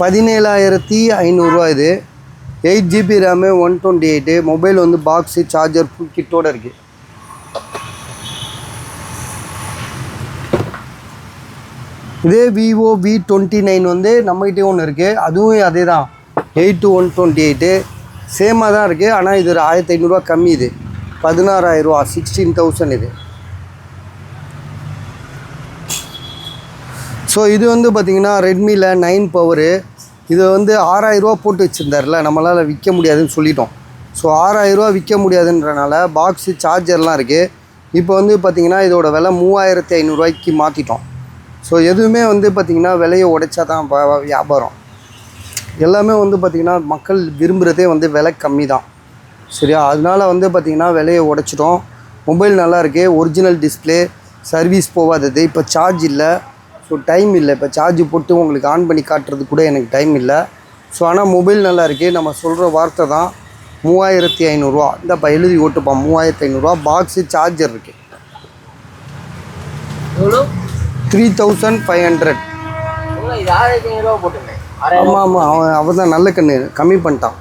[SPEAKER 1] 17,500 இது. 8 GB RAM 128. மொபைல் வந்து பாக்ஸு சார்ஜர் ஃபுல் கிட்டோடு இருக்குது. இதே Vivo V29 வந்து நம்மகிட்டே ஒன்று இருக்குது. அதுவும் அதே தான் 8 to 128 சேமாக தான் இருக்குது. ஆனால் இது 1,500 கம்மி. இது 16,000 16,000 இது. ஸோ இது வந்து பார்த்திங்கன்னா ரெட்மியில் 9 பவரு. இது வந்து 6,000 போட்டு வச்சுருந்தார்ல, நம்மளால் விற்க முடியாதுன்னு சொல்லிட்டோம். ஸோ 6,000 விற்க முடியாதுன்றனால பாக்ஸு சார்ஜர்லாம் இருக்குது. இப்போ வந்து பார்த்திங்கன்னா இதோட விலை 3,500 மாற்றிட்டோம். ஸோ எதுவுமே வந்து பார்த்திங்கன்னா விலையை உடைச்சா தான் வியாபாரம். எல்லாமே வந்து பார்த்திங்கன்னா மக்கள் விரும்புகிறதே வந்து விலை கம்மி தான் சரியா. அதனால் வந்து பார்த்திங்கன்னா விலையை உடைச்சிட்டோம். மொபைல் நல்லா இருக்குது, ஒரிஜினல் டிஸ்பிளே, சர்வீஸ் போகாதது. இப்போ சார்ஜ் இல்லை, ஸோ டைம் இல்லை. இப்போ சார்ஜ் போட்டு உங்களுக்கு ஆன் பண்ணி காட்டுறது கூட எனக்கு டைம் இல்லை. ஸோ ஆனால் மொபைல் நல்லா இருக்குது. நம்ம சொல்கிற வார்த்தை தான் 3,500. இந்தப்பா எழுதி ஓட்டுப்பான் 3,500. பாக்ஸு சார்ஜர் இருக்குது 3,500. ஆமாம் அவன் தான் நல்ல கண்ணு கம்மி பண்ணிட்டான்.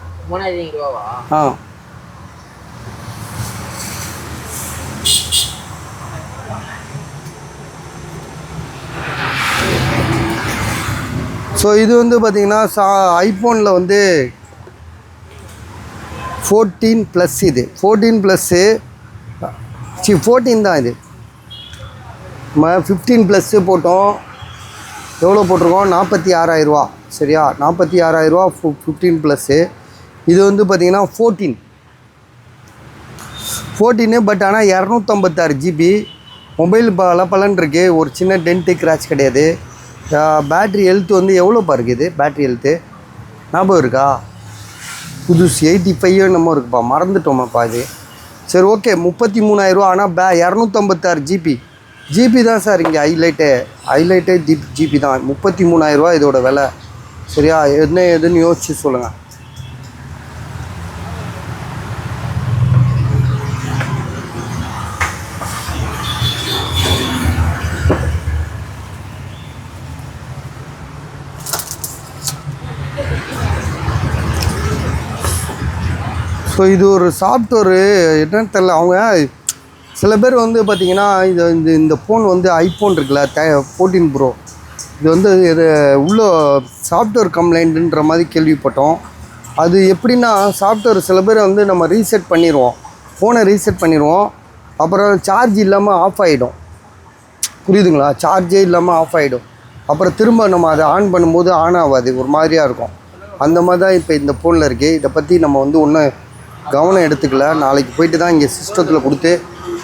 [SPEAKER 1] ஸோ ஸோ இது வந்து பார்த்திங்கன்னா ஐஃபோனில் வந்து 14+ இது 14+, 14 தான் இது. நம்ம 15+ போட்டோம். எவ்வளோ போட்டிருக்கோம்? 46,000 சரியா? 46,000 15+. இது வந்து பார்த்திங்கன்னா 14 பட் ஆனால் 256 GB. மொபைல் பலன் இருக்குது. ஒரு சின்ன டென்ட்டு கிராச் கிடையாது. பேட்ரி ஹெல்த் வந்து எவ்வளோ இருக்குது பேட்ரி ஹெல்த்து ஞாபகம் இருக்கா? புதுசு 85 என்னமோ இருக்குப்பா, மறந்துட்டோமாப்பா இது. சரி ஓகே, 33,000. ஆனால் 256 ஜிபி தான் சார் இங்கே ஹைலைட்டே ஜிபி தான். 33,000 இதோட விலை சரியா? என்ன எதுன்னு யோசிச்சு சொல்லுங்கள். ஸோ இது ஒரு சாஃப்ட்வேரு என்னன்னு தெரில. அவங்க சில பேர் வந்து பார்த்திங்கன்னா இந்த ஃபோன் வந்து ஐஃபோன் இருக்குல்ல 14 ப்ரோ, இது வந்து இது உள்ள சாஃப்ட்வேர் கம்ப்ளைண்ட்டுன்ற மாதிரி கேள்விப்பட்டோம். அது எப்படின்னா சாஃப்ட்வேர் சில பேர் வந்து நம்ம ரீசெட் பண்ணிடுவோம், ஃபோனை ரீசெட் பண்ணிடுவோம். அப்புறம் சார்ஜ் இல்லாமல் ஆஃப் ஆகிடும். புரியுதுங்களா? சார்ஜே இல்லாமல் ஆஃப் ஆகிடும். அப்புறம் திரும்ப நம்ம அதை ஆன் பண்ணும்போது ஆன் ஆகாது, ஒரு மாதிரியாக இருக்கும். அந்த மாதிரி தான் இப்போ இந்த ஃபோனில் இருக்குது. இதை பற்றி நம்ம வந்து ஒன்றும் கவனம் எடுத்துக்கல. நாளைக்கு போயிட்டு தான் இங்கே சிஸ்டத்தில் கொடுத்து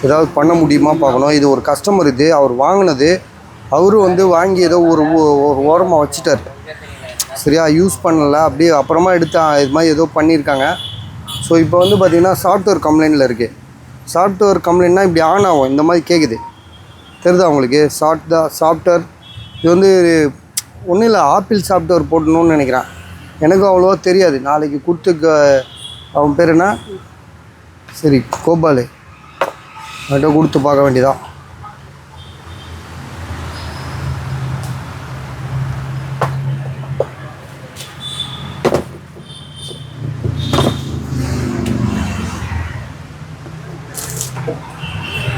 [SPEAKER 1] ஏதாவது பண்ண முடியுமா பார்க்கணும். இது ஒரு கஸ்டமர், இது அவர் வாங்கினது. அவரும் வந்து வாங்கி ஏதோ ஒரு ஓரமாக வச்சுட்டார் சரியா? யூஸ் பண்ணலை, அப்படியே அப்புறமா எடுத்து இது மாதிரி ஏதோ பண்ணியிருக்காங்க. ஸோ இப்போ வந்து பார்த்திங்கன்னா சாஃப்ட்வேர் கம்ப்ளைண்ட்டில் இருக்குது. சாஃப்ட்வேர் கம்ப்ளைண்ட்னால் இப்படி ஆன் ஆகும், இந்த மாதிரி கேட்குது. தெரியுதா உங்களுக்கு? சாஃப்ட்வேர் இது வந்து ஒன்றும் இல்லை, ஆப்பிள் சாஃப்ட்வேர் போடணும்னு நினைக்கிறேன். எனக்கும் அவ்வளோவா தெரியாது. நாளைக்கு கொடுத்து அவன் பேர் என்ன, சரி கோபால், அவன்கிட்ட கொடுத்து பார்க்க வேண்டியதான்.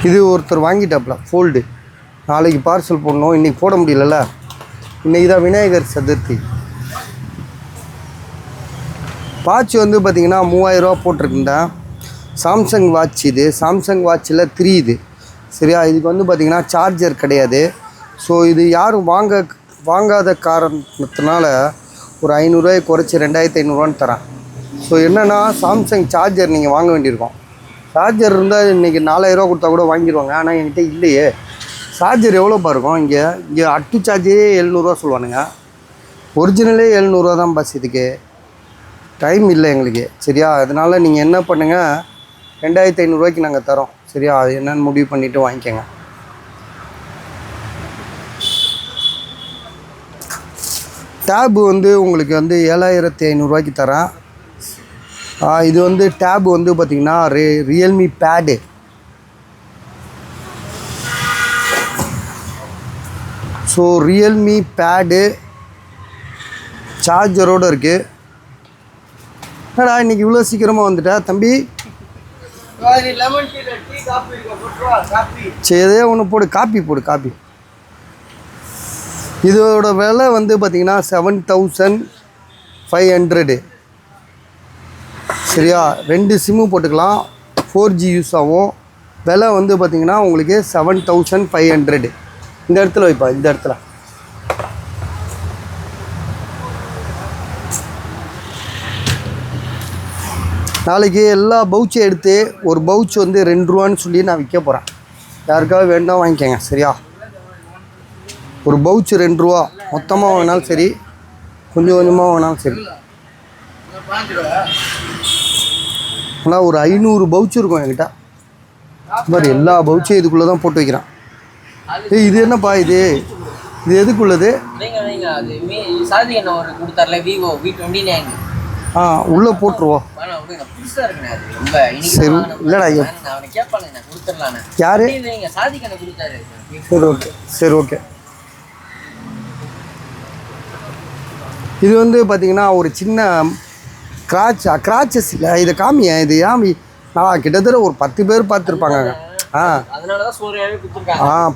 [SPEAKER 1] இது ஒருத்தர் வாங்கிட்டாப்ல ஃபோல்டு, நாளைக்கு பார்சல் போடணும். இன்றைக்கி போட முடியலல்ல, இன்றைக்கி தான் விநாயகர் சதுர்த்தி. வாட்ச் வந்து பார்த்திங்கன்னா 3,000 போட்டிருக்கேன். சாம்சங் வாட்ச் இது, சாம்சங் வாட்சில் 3 இது சரியா? இதுக்கு வந்து பார்த்திங்கன்னா சார்ஜர் கிடையாது. ஸோ இது யாரும் வாங்காத காரணத்தினால ஒரு 500 குறைச்சி 2,500 தரேன். ஸோ என்னென்னா சாம்சங் சார்ஜர் நீங்கள் வாங்க வேண்டியிருக்கோம். சார்ஜர் இருந்தால் இன்றைக்கி 4,000 கொடுத்தா கூட வாங்கிடுவாங்க. ஆனால் என்கிட்ட இல்லையே. சார்ஜர் எவ்வளோப்பா இருக்கும்? இங்கே அட்டு சார்ஜே 700 சொல்லுவானுங்க. ஒரிஜினலே 700 தான் பஸ். இதுக்கு டைம் இல்லை எங்களுக்கு சரியா? அதனால் நீங்கள் என்ன பண்ணுங்கள், 2,500 நாங்கள் தரோம் சரியா? அது என்னென்னு முடிவு பண்ணிவிட்டு வாங்கிக்கோங்க. டேபு வந்து உங்களுக்கு வந்து 7,500 தரேன். இது வந்து டேபு வந்து பார்த்திங்கன்னா Realme pad. So Realme pad சார்ஜரோடு இருக்குது. என்னடா இன்றைக்கி இவ்வளோ சீக்கிரமாக வந்துட்டா தம்பி? சரி எதே ஒன்று போடு, காப்பி போடு, காப்பி. இதோட விலை வந்து பார்த்திங்கன்னா 7,500 சரியா? 2 சிம்மு போட்டுக்கலாம், 4G யூஸ் ஆகும். விலை வந்து பார்த்திங்கன்னா உங்களுக்கு 7,500. இந்த இடத்துல வைப்பா, இந்த இடத்துல. நாளைக்கு எல்லா பவுச்சையும் எடுத்து ஒரு பவுச் வந்து 2 ரூபான்னு சொல்லி நான் விற்க போகிறேன். யாருக்காவது வேண்டாம் வாங்கிக்கோங்க சரியா? ஒரு பவுச் 2 ரூபா. மொத்தமாக வாங்கினாலும் சரி, கொஞ்சம் கொஞ்சமாக வாங்கினாலும் சரி. ஆனால் ஒரு 500 பவுச் இருக்கும் என்கிட்ட. இது மாதிரி எல்லா பவுச்சையும் இதுக்குள்ளே தான் போட்டு வைக்கிறேன். இது என்னப்பா இது எதுக்குள்ளது? உள்ளே போட்டுருவோம். சரி இல்லைடா, யாரு? சரி ஓகே, சரி ஓகே. இது வந்து பார்த்திங்கன்னா ஒரு சின்ன கிராச்சஸ் இல்லை, இதை காமிய. இது ஏன் நான் கிட்டத்தட்ட ஒரு 10 பேர் பார்த்துருப்பாங்க.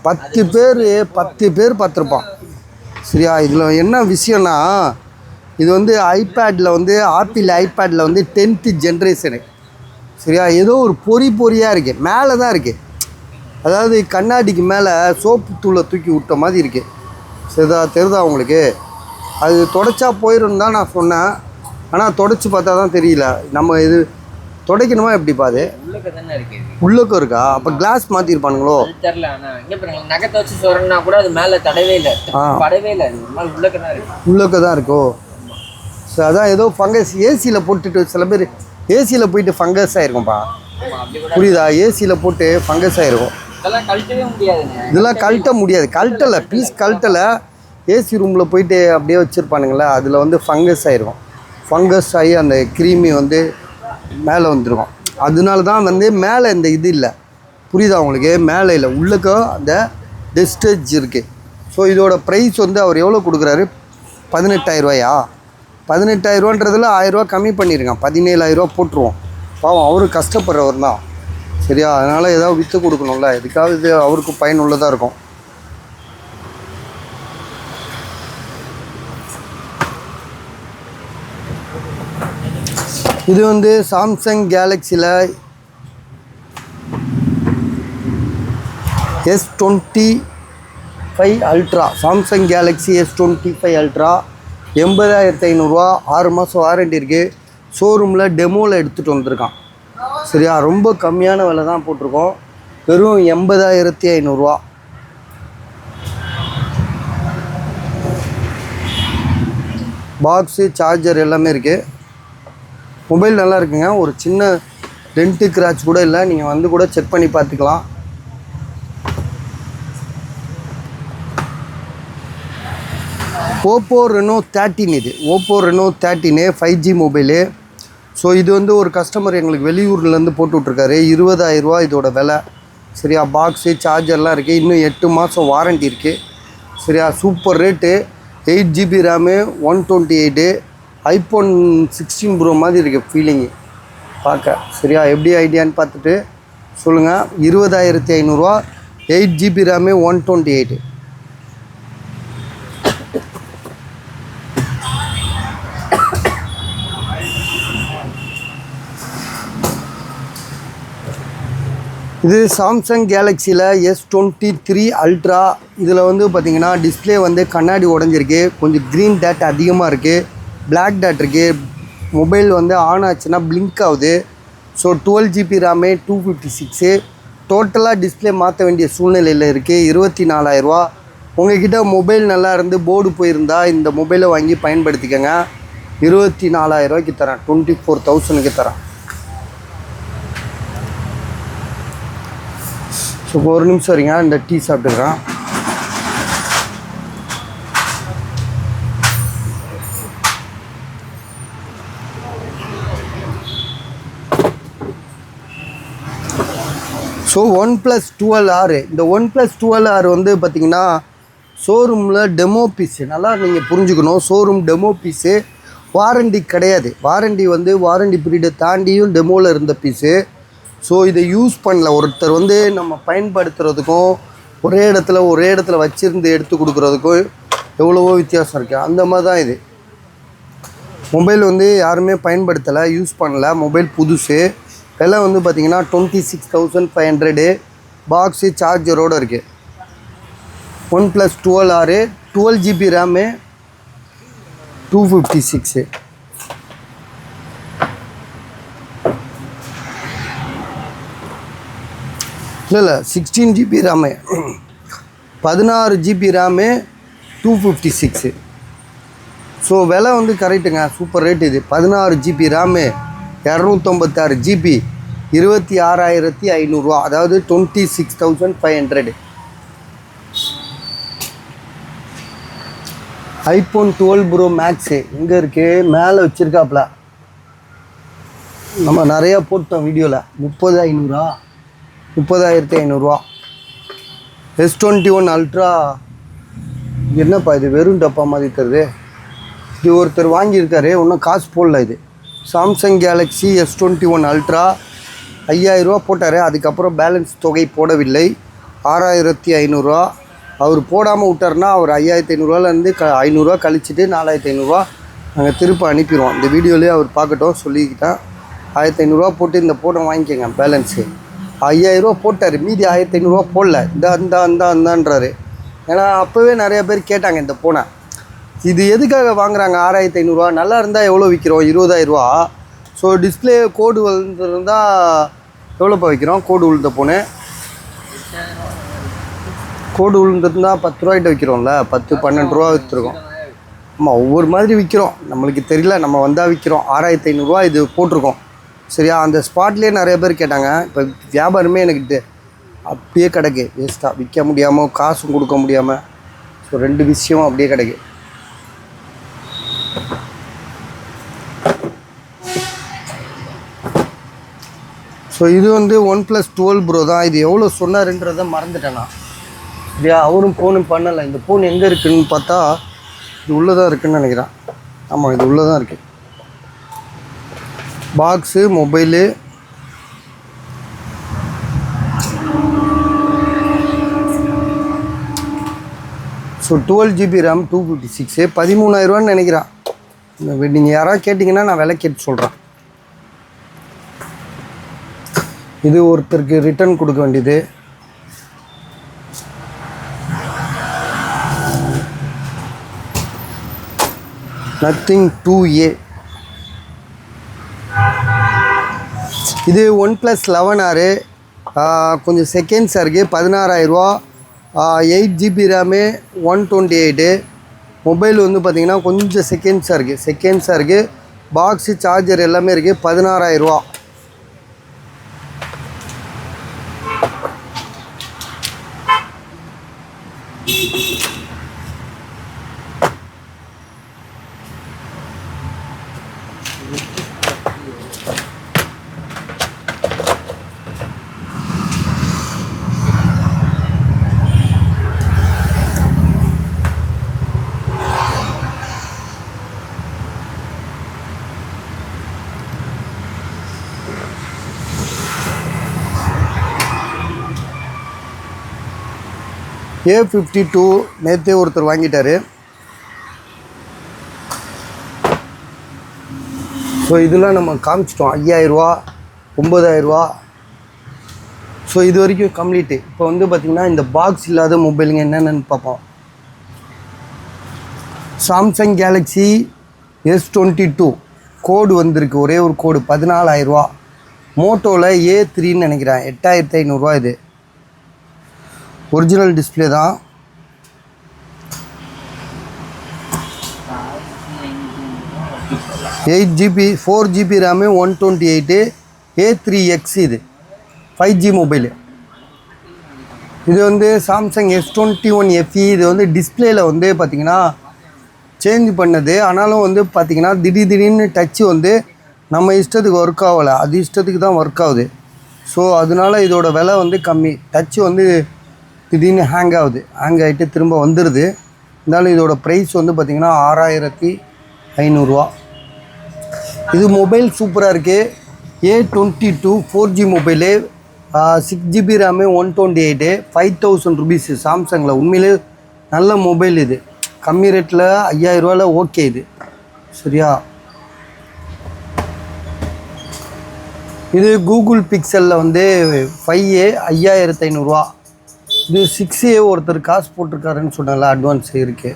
[SPEAKER 1] 10 பேர் பார்த்துருப்பான். சரியா. இதில் என்ன விஷயம்னா, இது வந்து ஐபேடில் வந்து ஆப்பிள் ஐபேடில் வந்து 10th ஜென்ரேஷனு. சரியா. ஏதோ ஒரு பொறியாக இருக்குது, மேலே தான் இருக்குது. அதாவது கண்ணாடிக்கு மேலே சோப்பு தூளை தூக்கி விட்ட மாதிரி இருக்குது. சரிதா, தெரியுதா உங்களுக்கு? அது தொடச்சா போயிடும் தான் நான் சொன்னேன். ஆனால் தொடச்சி பார்த்தா தான் தெரியல. நம்ம இது துடைக்கணுமா எப்படி பாது? உள்ளுக்கும் இருக்கா? அப்போ கிளாஸ் மாற்றிருப்பானுங்களோ
[SPEAKER 2] தெரியல. நகத்தை வச்சு சொல்றேன்னா கூட அது மேலே தடவே இல்லை, படவே இல்லை.
[SPEAKER 1] உள்ளுக்க தான் இருக்கோ? ஸோ அதான் ஏதோ ஃபங்கஸ் ஏசியில் போட்டுட்டு சில பேர் ஏசியில் போயிட்டு ஃபங்கஸ் ஆகிருக்கும்ப்பா. புரியுதா? ஏசியில் போட்டு ஃபங்கஸ் ஆகிருக்கும். இதெல்லாம் கழட்ட முடியாது. கழட்டலை, பீஸ் கழட்டலை. ஏசி ரூமில் போயிட்டு அப்படியே வச்சுருப்பானுங்களே, அதில் வந்து ஃபங்கஸ் ஆகிருக்கும். ஃபங்கஸ் ஆகி அந்த கிருமி வந்து மேலே வந்துருக்கும். அதனால தான் வந்து மேலே இந்த இது இல்லை. புரியுதா உங்களுக்கு? மேலே இல்லை, உள்ளுக்க அந்த டெஸ்டேஜ் இருக்குது. ஸோ இதோட ப்ரைஸ் வந்து அவர் எவ்வளோ கொடுக்குறாரு? 18,000 18,000ன்றதில் 1000 கம்மி பண்ணியிருக்கான். 17,000 போட்டுருவோம். பாவம், அவரு கஷ்டப்படுறவர் தான். சரியா. அதனால் ஏதாவது விற்று கொடுக்கணும்ல, எதுக்காக இது அவருக்கு பயனுள்ளதாக இருக்கும். இது வந்து சாம்சங் கேலக்ஸியில் S25 ultra. Samsung Galaxy S25 ultra 80,500 6 மாதம் வாரண்டி இருக்குது. ஷோரூமில் டெமோவில் எடுத்துகிட்டு வந்திருக்கான். சரியா. ரொம்ப கம்மியான விலை தான் போட்டிருக்கோம், வெறும் 80,500. பாக்ஸு, சார்ஜர் எல்லாமே இருக்குது. மொபைல் நல்லா இருக்குங்க. ஒரு சின்ன டென்ட்டு கிராச் கூட இல்லை. நீங்கள் வந்து கூட செக் பண்ணி பார்த்துக்கலாம். Oppo Reno 13. இது Oppo Reno 13 5G mobile. So இது வந்து ஒரு கஸ்டமர் எங்களுக்கு வெளியூர்லேருந்து போட்டு விட்ருக்காரு. 20,000 இதோட விலை. சரியா. பாக்ஸு, சார்ஜர்லாம் இருக்குது. இன்னும் 8 மாதம் வாரண்டி இருக்குது. சரியா. Super rate. 8GB RAM, 128. IPhone 16 bro மாதிரி இருக்குது ஃபீலிங்கு பார்க்க. சரியா. எப்படி ஐடியான்னு பார்த்துட்டு சொல்லுங்கள். 20,500, 8GB ரேமு, 128. இது சாம்சங் கேலக்ஸியில் S23 அல்ட்ரா. இதில் வந்து பார்த்திங்கன்னா டிஸ்பிளே வந்து கண்ணாடி உடஞ்சிருக்கு. கொஞ்சம் க்ரீன் டேட் அதிகமாக இருக்குது, பிளாக் டேட் இருக்குது. மொபைல் வந்து ஆன் ஆச்சுன்னா பிளிங்க் ஆகுது. So 12GB RAM, 256. டோட்டலாக டிஸ்பிளே மாற்ற வேண்டிய சூழ்நிலையில் இருக்குது. 24,000. உங்கள்கிட்ட மொபைல் நல்லா இருந்து போர்டு போயிருந்தா இந்த மொபைலை வாங்கி பயன்படுத்திக்கோங்க. 24,000 தரேன், 24,000 தரேன். ஸோ ஒரு நிமிஷம் வரீங்க, இந்த டீ சாப்பிட்டுக்கிறேன். So OnePlus 12R. இந்த OnePlus 12R வந்து பார்த்திங்கன்னா ஷோரூமில் டெமோ பீஸு. நல்லா நீங்கள் புரிஞ்சுக்கணும். ஷோரூம் டெமோ பீஸு, வாரண்டி கிடையாது. வாரண்டி வந்து வாரண்டி பீரியடை தாண்டியும் டெமோவில் இருந்த பீஸு. ஸோ இதை யூஸ் பண்ணல. ஒருத்தர் வந்து நம்ம பயன்படுத்துகிறதுக்கும் ஒரே இடத்துல வச்சுருந்து எடுத்து கொடுக்குறதுக்கும் எவ்வளவோ வித்தியாசம் இருக்குது. அந்த மாதிரி தான் இது. மொபைல் வந்து யாருமே பயன்படுத்தலை, யூஸ் பண்ணல. மொபைல் புதுசு. விலை வந்து பார்த்திங்கன்னா 26,500. பாக்ஸு, சார்ஜரோடு இருக்குது. OnePlus 12R, 12GB RAM, 256. இல்லை 16GB RAM, 16GB RAM, 256. So விலை வந்து கரெக்டுங்க, சூப்பர் ரேட் இது. 16GB RAM, 256GB, 26,500. அதாவது 26,500. ஐஃபோன் 12 ப்ரோ மேக்ஸு எங்கே இருக்குது? மேலே வச்சுருக்காப்புல. நம்ம நிறையா போட்டோம் வீடியோவில். 30,500, 30,500. S21 ultra. என்னப்பா இது வெறும் டப்பா மாதிரி தருது. இது ஒருத்தர் வாங்கியிருக்காரு, இன்னும் காசு போடல. இது சாம்சங் கேலக்ஸி S21 அல்ட்ரா 5,000 போட்டார். அதுக்கப்புறம் பேலன்ஸ் தொகை போடவில்லை. 6,500. அவர் போடாமல் விட்டார்னா அவர் 5500 500 கழிச்சிட்டு 4500 நாங்கள் திருப்ப அனுப்பிடுவோம். இந்த வீடியோலேயே அவர் பார்க்கட்டும் சொல்லிக்கிட்டேன். 1500 போட்டு இந்த ஃபோனை வாங்கிக்கோங்க பேலன்ஸு. 5000 போட்டார், மீதி 1500 போடல. இந்தான்றாரு. ஏன்னா அப்போவே நிறைய பேர் கேட்டாங்க இந்த ஃபோனை. இது எதுக்காக வாங்குறாங்க 6500? நல்லா இருந்தால் எவ்வளோ விற்கிறோம்? 20000. ஸோ டிஸ்பிளே கோடு விழுந்துருந்தால் எவ்வளோப்பா விற்கிறோம்? கோடு விழுந்த ஃபோனு கோடு விழுந்துருந்தா 10 ரூபாய்கிட்ட விற்கிறோம்ல, 10-12 ரூபா விற்றுருக்கோம். ஆமாம், ஒவ்வொரு மாதிரி விற்கிறோம், நம்மளுக்கு தெரியல. நம்ம வந்தால் விற்கிறோம். 6500 இது போட்டிருக்கோம். சரியா? அந்த ஸ்பாட்லேயே நிறைய பேர் கேட்டாங்க. இப்போ வியாபாரமே எனக்கு அப்படியே கிடக்கு வேஸ்ட்டாக, விற்க முடியாமல் காசும் கொடுக்க முடியாமல். ஸோ 2 விஷயம் அப்படியே கிடக்கு. ஸோ இது வந்து OnePlus 12 Pro தான். இது எவ்வளோ சொன்னாருன்றதை மறந்துட்டேன் நான். சரியா? அவரும் ஃபோனும் பண்ணலை. இந்த ஃபோன் எங்கே இருக்குதுன்னு பார்த்தா இது உள்ளே தான் இருக்குதுன்னு நினைக்கிறேன். ஆமாம், இது உள்ளே தான் இருக்குது. Box, mobile, so 12GB RAM 256 13,000 நினைக்கிறேன். நீங்கள் யாராவது கேட்டிங்கன்னா நான் விலை கேட்டு சொல்கிறேன். இது ஒருத்தருக்கு ரிட்டர்ன் கொடுக்க வேண்டியது. Nothing 2A. இது OnePlus 11R, கொஞ்சம் செகண்ட்ஸாக இருக்குது. 16,000. 8GB RAM 128. மொபைல் வந்து பார்த்திங்கன்னா கொஞ்சம் செகண்ட்ஸாக இருக்குது. பாக்ஸு, சார்ஜர் எல்லாமே இருக்குது. 16,000. A52 நேற்றே ஒருத்தர் வாங்கிட்டார். ஸோ இதெல்லாம் நம்ம காமிச்சிட்டோம். 5000, 9000. ஸோ இது வரைக்கும் கம்ப்ளீட்டு. இப்போ வந்து பார்த்திங்கன்னா இந்த பாக்ஸ் இல்லாத மொபைலுங்க என்னென்னு பார்ப்போம். சாம்சங் கேலக்ஸி S22 கோடு வந்திருக்கு, ஒரே ஒரு கோடு 14,000. மோட்டோவில் A3ன்னு நினைக்கிறேன், 8500 இது. ஒரிஜினல் டிஸ்பிளே தான். GB 4GB RAM 128. A3X இது 5G மொபைலு. இது வந்து சாம்சங் S21 FE. இது வந்து டிஸ்பிளேயில் வந்து பார்த்திங்கன்னா சேஞ்ச் பண்ணது. ஆனாலும் வந்து பார்த்திங்கன்னா திடீர்னு டச்சு வந்து நம்ம இஷ்டத்துக்கு ஒர்க் ஆகலை, அது இஷ்டத்துக்கு தான் ஒர்க் ஆகுது. ஸோ அதனால இதோட விலை வந்து கம்மி. டச்சு வந்து திடீர்னு ஹேங் ஆகிட்டு திரும்ப வந்துடுது. இருந்தாலும் இதோட ப்ரைஸ் வந்து பார்த்திங்கன்னா 6500. இது மொபைல் சூப்பராக இருக்குது. A22 4G mobile, 6GB RAM 128. 5000 rupees சாம்சங்கில். உண்மையிலே நல்ல மொபைல் இது. கம்மி ரேட்டில் 5000 ஓகே இது. சரியா? இது கூகுள் பிக்சலில் வந்து 5A 5500. இது 6A ஒருத்தர் காசு போட்டிருக்காருன்னு சொன்னால அட்வான்ஸ் இருக்குது.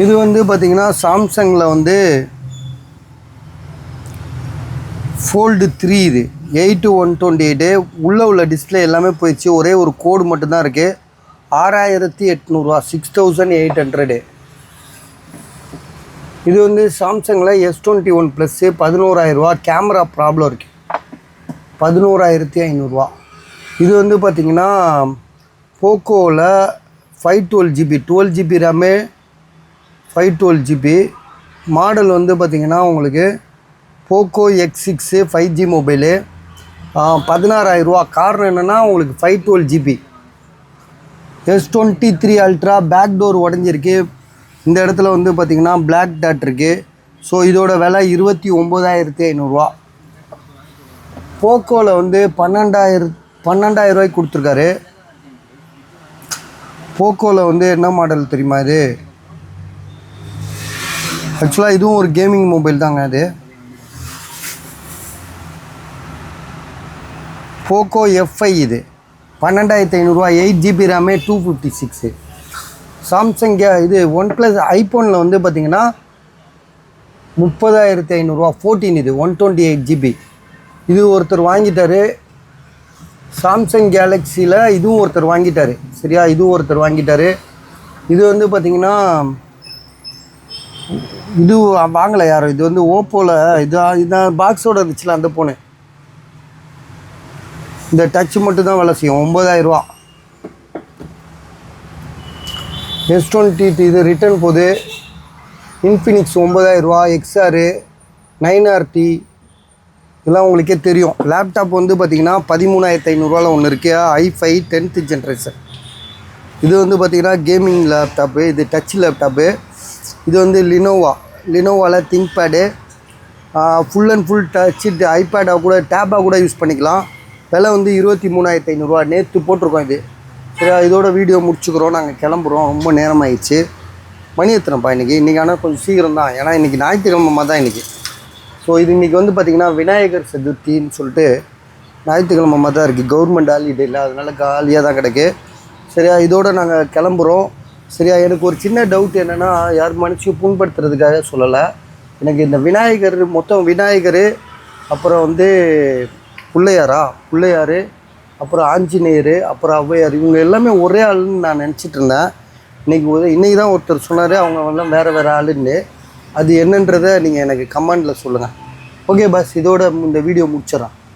[SPEAKER 1] இது வந்து பார்த்திங்கன்னா சாம்சங்கில் வந்து Fold 3 இது 8/128. உள்ளே உள்ள டிஸ்பிளே எல்லாமே போயிடுச்சு, ஒரே ஒரு கோடு மட்டும்தான் இருக்குது. 6800, 6800. இது வந்து சாம்சங்கில் S21 ப்ளஸ் 11,000. கேமரா ப்ராப்ளம் இருக்குது, 11,500. இது வந்து பார்த்திங்கன்னா போக்கோவில் 512GB 12GB RAM 512GB. Model வந்து பார்த்திங்கன்னா உங்களுக்கு போக்கோ X6 5G மொபைலு, 16,000. காரணம் என்னென்னா உங்களுக்கு 512GB. S23 Ultra back door உடஞ்சிருக்கு. இந்த இடத்துல வந்து பார்த்திங்கன்னா பிளாக் டாட் இருக்குது. ஸோ இதோட விலை 29,500. போக்கோவில் வந்து 12,000 ரூபாய்க்கு கொடுத்துருக்காரு. போக்கோவில் வந்து என்ன மாடல் தெரியுமா இது? ஆக்சுவலாக இதுவும் ஒரு கேமிங் மொபைல் தாங்க. அது போக்கோ F5 இது 12,500 8GB ரேமு 256. சாம்சங் இது OnePlus ஐஃபோனில் வந்து பார்த்திங்கன்னா 30,500 14 இது 128GB. இது ஒருத்தர் வாங்கிட்டார். சாம்சங் கேலக்ஸியில் இதுவும் ஒருத்தர் வாங்கிட்டார். சரியா, இதுவும் ஒருத்தர் வாங்கிட்டார். இது வந்து பார்த்திங்கன்னா இது வாங்கலை யாரும். இது வந்து ஓப்போவில் இதான் பாக்ஸோடு இருந்துச்சுல அந்த ஃபோனு. இந்த டச் மட்டும் தான் வேலை செய்யும். 9,000 ரூபா. S20 இது ரிட்டர்ன் போகுது. இன்ஃபினிக்ஸ் 9,000 ரூபா. XR 9RT இதெல்லாம் உங்களுக்கே தெரியும். லேப்டாப் வந்து பார்த்திங்கன்னா 13,500 ஒன்று இருக்குது. i5 10th generation. இது வந்து பார்த்திங்கன்னா கேமிங் லேப்டாப்பு. இது டச் லேப்டாப்பு. இது வந்து லினோவாவில் ThinkPad. Full and full touch ஐபேடாக கூட டேப்பாக கூட யூஸ் பண்ணிக்கலாம். விலை வந்து 23,500 நேற்று போட்டிருக்கோம் இது. சரி, இதோட வீடியோ முடிச்சுக்கிறோம். நாங்கள் கிளம்புறோம். ரொம்ப நேரமாகிடுச்சு. மணி எத்தனைப்பா இன்றைக்கி ஆனால் கொஞ்சம் சீக்கிரம் தான். ஏன்னா இன்றைக்கி ஞாயிற்றுக்கிழமை தான் இன்றைக்கி. ஸோ இது இன்றைக்கி வந்து பார்த்திங்கன்னா விநாயகர் சதுர்த்தின்னு சொல்லிட்டு ஞாயிற்றுக்கிழமை தான் இருக்குது. கவர்மெண்ட் ஹாலிடே இல்லை, அதனால காலியாக தான் கிடக்கு. சரியா, இதோடு நாங்கள் கிளம்புறோம். சரியா, எனக்கு ஒரு சின்ன டவுட் என்னென்னா, யார் மனுஷையும் புண்படுத்துறதுக்காக சொல்லலை. எனக்கு இந்த விநாயகர் மொத்தம் விநாயகர், அப்புறம் வந்து பிள்ளையார், அப்புறம் ஆஞ்சநேயர், அப்புறம் ஔவையார், இவங்க எல்லாமே ஒரே ஆளுன்னு நான் நினச்சிட்டு இருந்தேன். இன்றைக்கி தான் ஒருத்தர் சொன்னார் அவங்க எல்லாம் வேறு ஆளுன்னு. அது என்னன்றதை நீங்கள் எனக்கு கமெண்டில் சொல்லுங்கள். ஓகே பாஸ், இதோட இந்த வீடியோ முடிச்சிடறேன்.